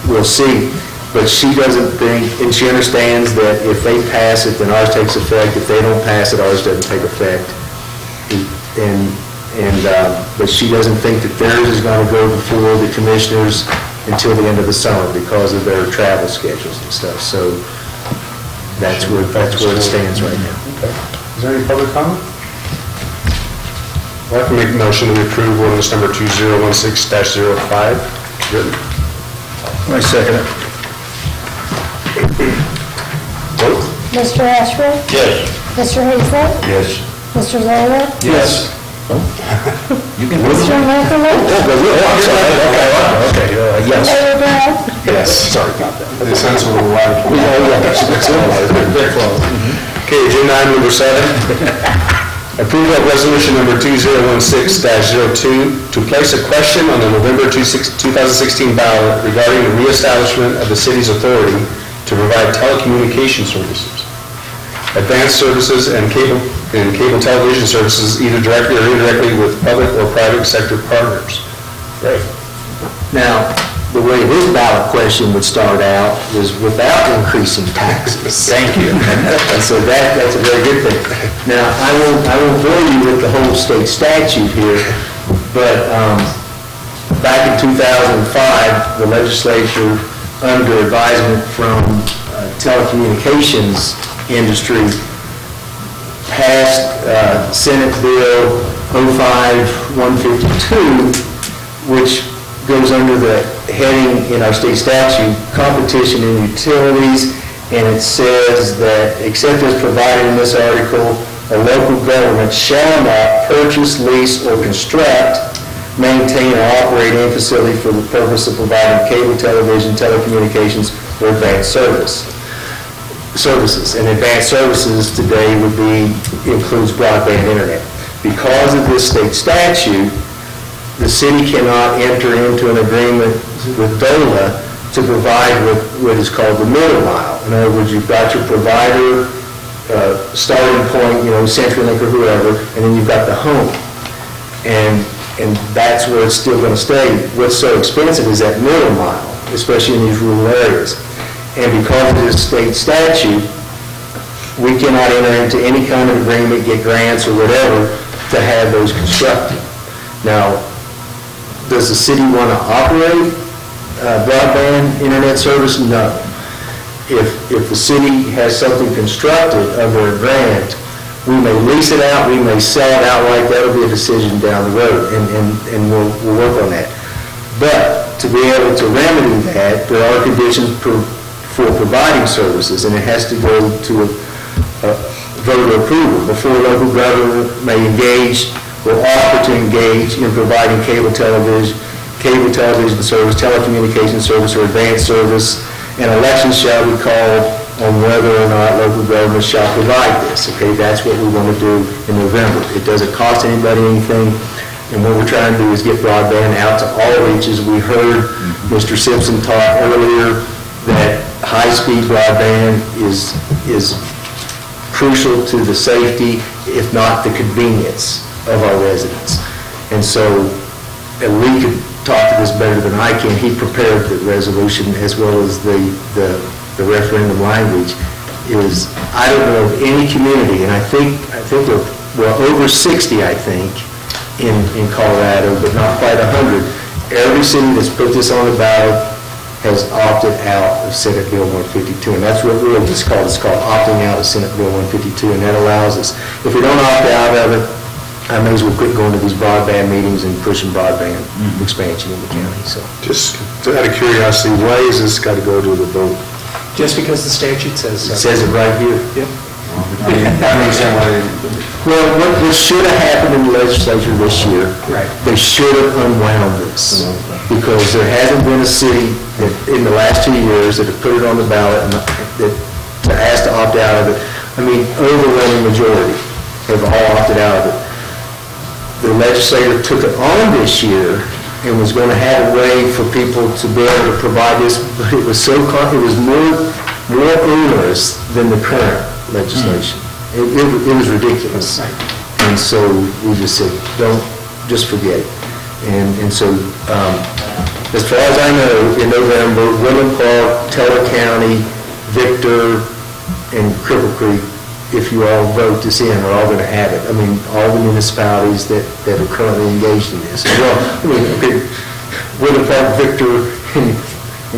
[SPEAKER 1] we'll see. But she doesn't think, and she understands that if they pass it, then ours takes effect. If they don't pass it, ours doesn't take effect. But she doesn't think that theirs is going to go before the commissioners until the end of the summer because of their travel schedules and stuff. So that's where it stands right now.
[SPEAKER 2] Okay. Is there any public comment? I'd like to make a motion to approve ordinance number 2016-05. Written.
[SPEAKER 1] I second it.
[SPEAKER 2] Vote.
[SPEAKER 4] Mr. Ashford?
[SPEAKER 2] Yes.
[SPEAKER 4] Mr. Hazlett?
[SPEAKER 2] Yes.
[SPEAKER 4] Mr. Zoller?
[SPEAKER 2] Yes.
[SPEAKER 1] You can
[SPEAKER 4] Mr. Lockerman?
[SPEAKER 1] Okay, yes.
[SPEAKER 4] Mayor Brown?
[SPEAKER 2] Yes. Sorry about that. It sounds a little loud. Okay, agenda item number 7. Approve of resolution number 2016-02 to place a question on the November 2016 ballot regarding the reestablishment of the city's authority to provide telecommunication services, advanced services, and cable television services, either directly or indirectly with public or private sector partners. Right.
[SPEAKER 1] Now, the way this ballot question would start out is without increasing taxes.
[SPEAKER 6] Thank you.
[SPEAKER 1] And so that's a very good thing. Now, I won't bore you with the whole state statute here, but back in 2005, the legislature, under advisement from telecommunications industry, passed Senate Bill 05-152, which goes under the heading in our state statute, competition in utilities, and it says that, except as provided in this article, a local government shall not purchase, lease, or construct, maintain, or operate any facility for the purpose of providing cable television, telecommunications, or advanced services. And advanced services today includes broadband internet. Because of this state statute, the city cannot enter into an agreement with DOLA to provide what is called the middle mile. In other words, you've got your provider, starting point, CenturyLink or whoever, and then you've got the home. And that's where it's still going to stay. What's so expensive is that middle mile, especially in these rural areas. And because of this state statute, we cannot enter into any kind of agreement, get grants or whatever, to have those constructed. Now, does the city want to operate broadband internet service? No. If the city has something constructed under a grant, we may lease it out, we may sell it outright, that'll be a decision down the road, and we'll work on that. But to be able to remedy that, there are conditions for providing services, and it has to go to a voter approval before local government may engage or offer to engage in providing cable television service, telecommunication service, or advanced service. An election shall be called on whether or not local government shall provide this. Okay, that's what we want to do in November. It doesn't cost anybody anything, and what we're trying to do is get broadband out to all reaches. We heard Mr. Simpson talk earlier that high-speed broadband is crucial to the safety, if not the convenience, of our residents. And so, and Lee could talk to this better than I can. He prepared the resolution as well as the referendum language. I don't know of any community, and I think we're over 60, I think, in Colorado, but not quite 100. Every city that's put this on the ballot has opted out of Senate Bill 152, and that's what really it's called. It's called opting out of Senate Bill 152, and that allows us, if we don't opt out of it, I may as well quit going to these broadband meetings and pushing broadband expansion in the county, so.
[SPEAKER 2] Just out of curiosity, why has this got to go to the vote?
[SPEAKER 12] Just because the statute says so.
[SPEAKER 1] It says it right here.
[SPEAKER 12] Yep.
[SPEAKER 7] I mean, I don't understand why they...
[SPEAKER 1] Well, what should have happened in the legislature this year,
[SPEAKER 12] Right.
[SPEAKER 1] they should have unwound this, because there hasn't been a city that, in the last 2 years, that have put it on the ballot and that asked to opt out of it. I mean, overwhelming majority have all opted out of it. The legislature took it on this year and was going to have a way for people to be able to provide this, but it was it was more onerous than the current legislation. It was ridiculous. And so we just said, just forget it. And so, as far as I know, in November, Woodland Park, Teller County, Victor, and Cripple Creek, if you all vote this in, are all going to have it. I mean, all the municipalities that are currently engaged in this. Well, I mean, okay, Woodland Park, Victor, and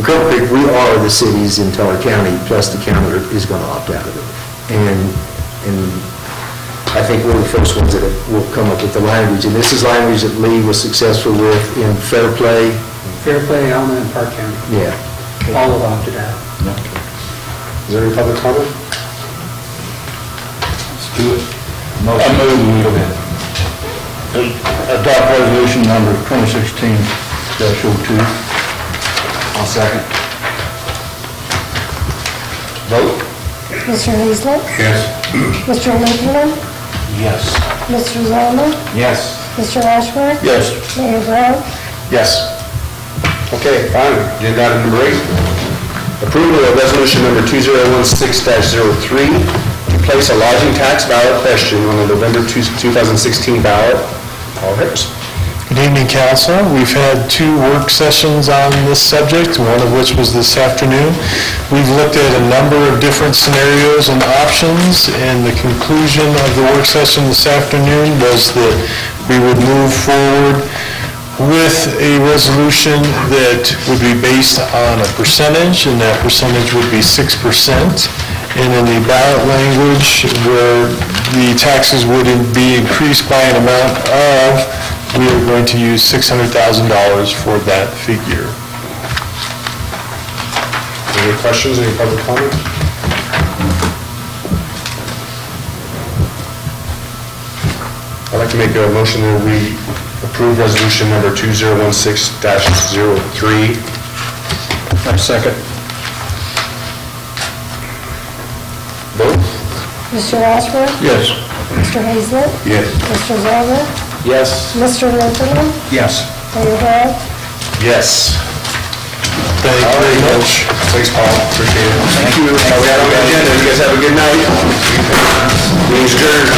[SPEAKER 1] Cripple Creek, we are the cities in Teller County, plus the county is going to opt out of it. And I think we're the first ones that will come up with the language. And this is language that Lee was successful with in Fair Play.
[SPEAKER 12] Fair Play, Alma, and Park County,
[SPEAKER 1] Yeah.
[SPEAKER 12] all have opted out.
[SPEAKER 14] Is there any public comment?
[SPEAKER 7] Let's do it. Motion. Go ahead.
[SPEAKER 5] Adopt resolution number 2016-02.
[SPEAKER 7] I'll second.
[SPEAKER 14] Vote?
[SPEAKER 4] Mr. Hazlet?
[SPEAKER 5] Yes.
[SPEAKER 4] Mr. Lieberman?
[SPEAKER 14] Yes.
[SPEAKER 4] Mr. Zalman?
[SPEAKER 7] Yes.
[SPEAKER 4] Mr. Ashworth?
[SPEAKER 5] Yes.
[SPEAKER 4] Mayor Brown?
[SPEAKER 14] Yes. Okay, fine. Agenda item number 8. Approval of resolution number 2016-03 to place a lodging tax ballot question on the November 2016 ballot. Paul Hicks.
[SPEAKER 8] Good evening, council. We've had 2 work sessions on this subject, one of which was this afternoon. We've looked at a number of different scenarios and options, and the conclusion of the work session this afternoon was that we would move forward with a resolution that would be based on a percentage, and that percentage would be 6%. And in the ballot language, where the taxes would be increased by an amount of, we are going to use $600,000 for that figure.
[SPEAKER 14] Any questions, any public comment? I'd like to make a motion that we approve resolution number 2016-03. Second. Vote?
[SPEAKER 4] Mr. Ashworth?
[SPEAKER 5] Yes.
[SPEAKER 4] Mr. Hazlet?
[SPEAKER 5] Yes.
[SPEAKER 4] Mr. Zalman?
[SPEAKER 14] Yes.
[SPEAKER 4] Mr. Lieberman?
[SPEAKER 14] Yes.
[SPEAKER 4] Mayor Brown?
[SPEAKER 14] Yes.
[SPEAKER 8] Thank you very much.
[SPEAKER 14] Thanks, Paul, appreciate it. Thank you. We had on the agenda, you guys have a good night. Meeting's adjourned.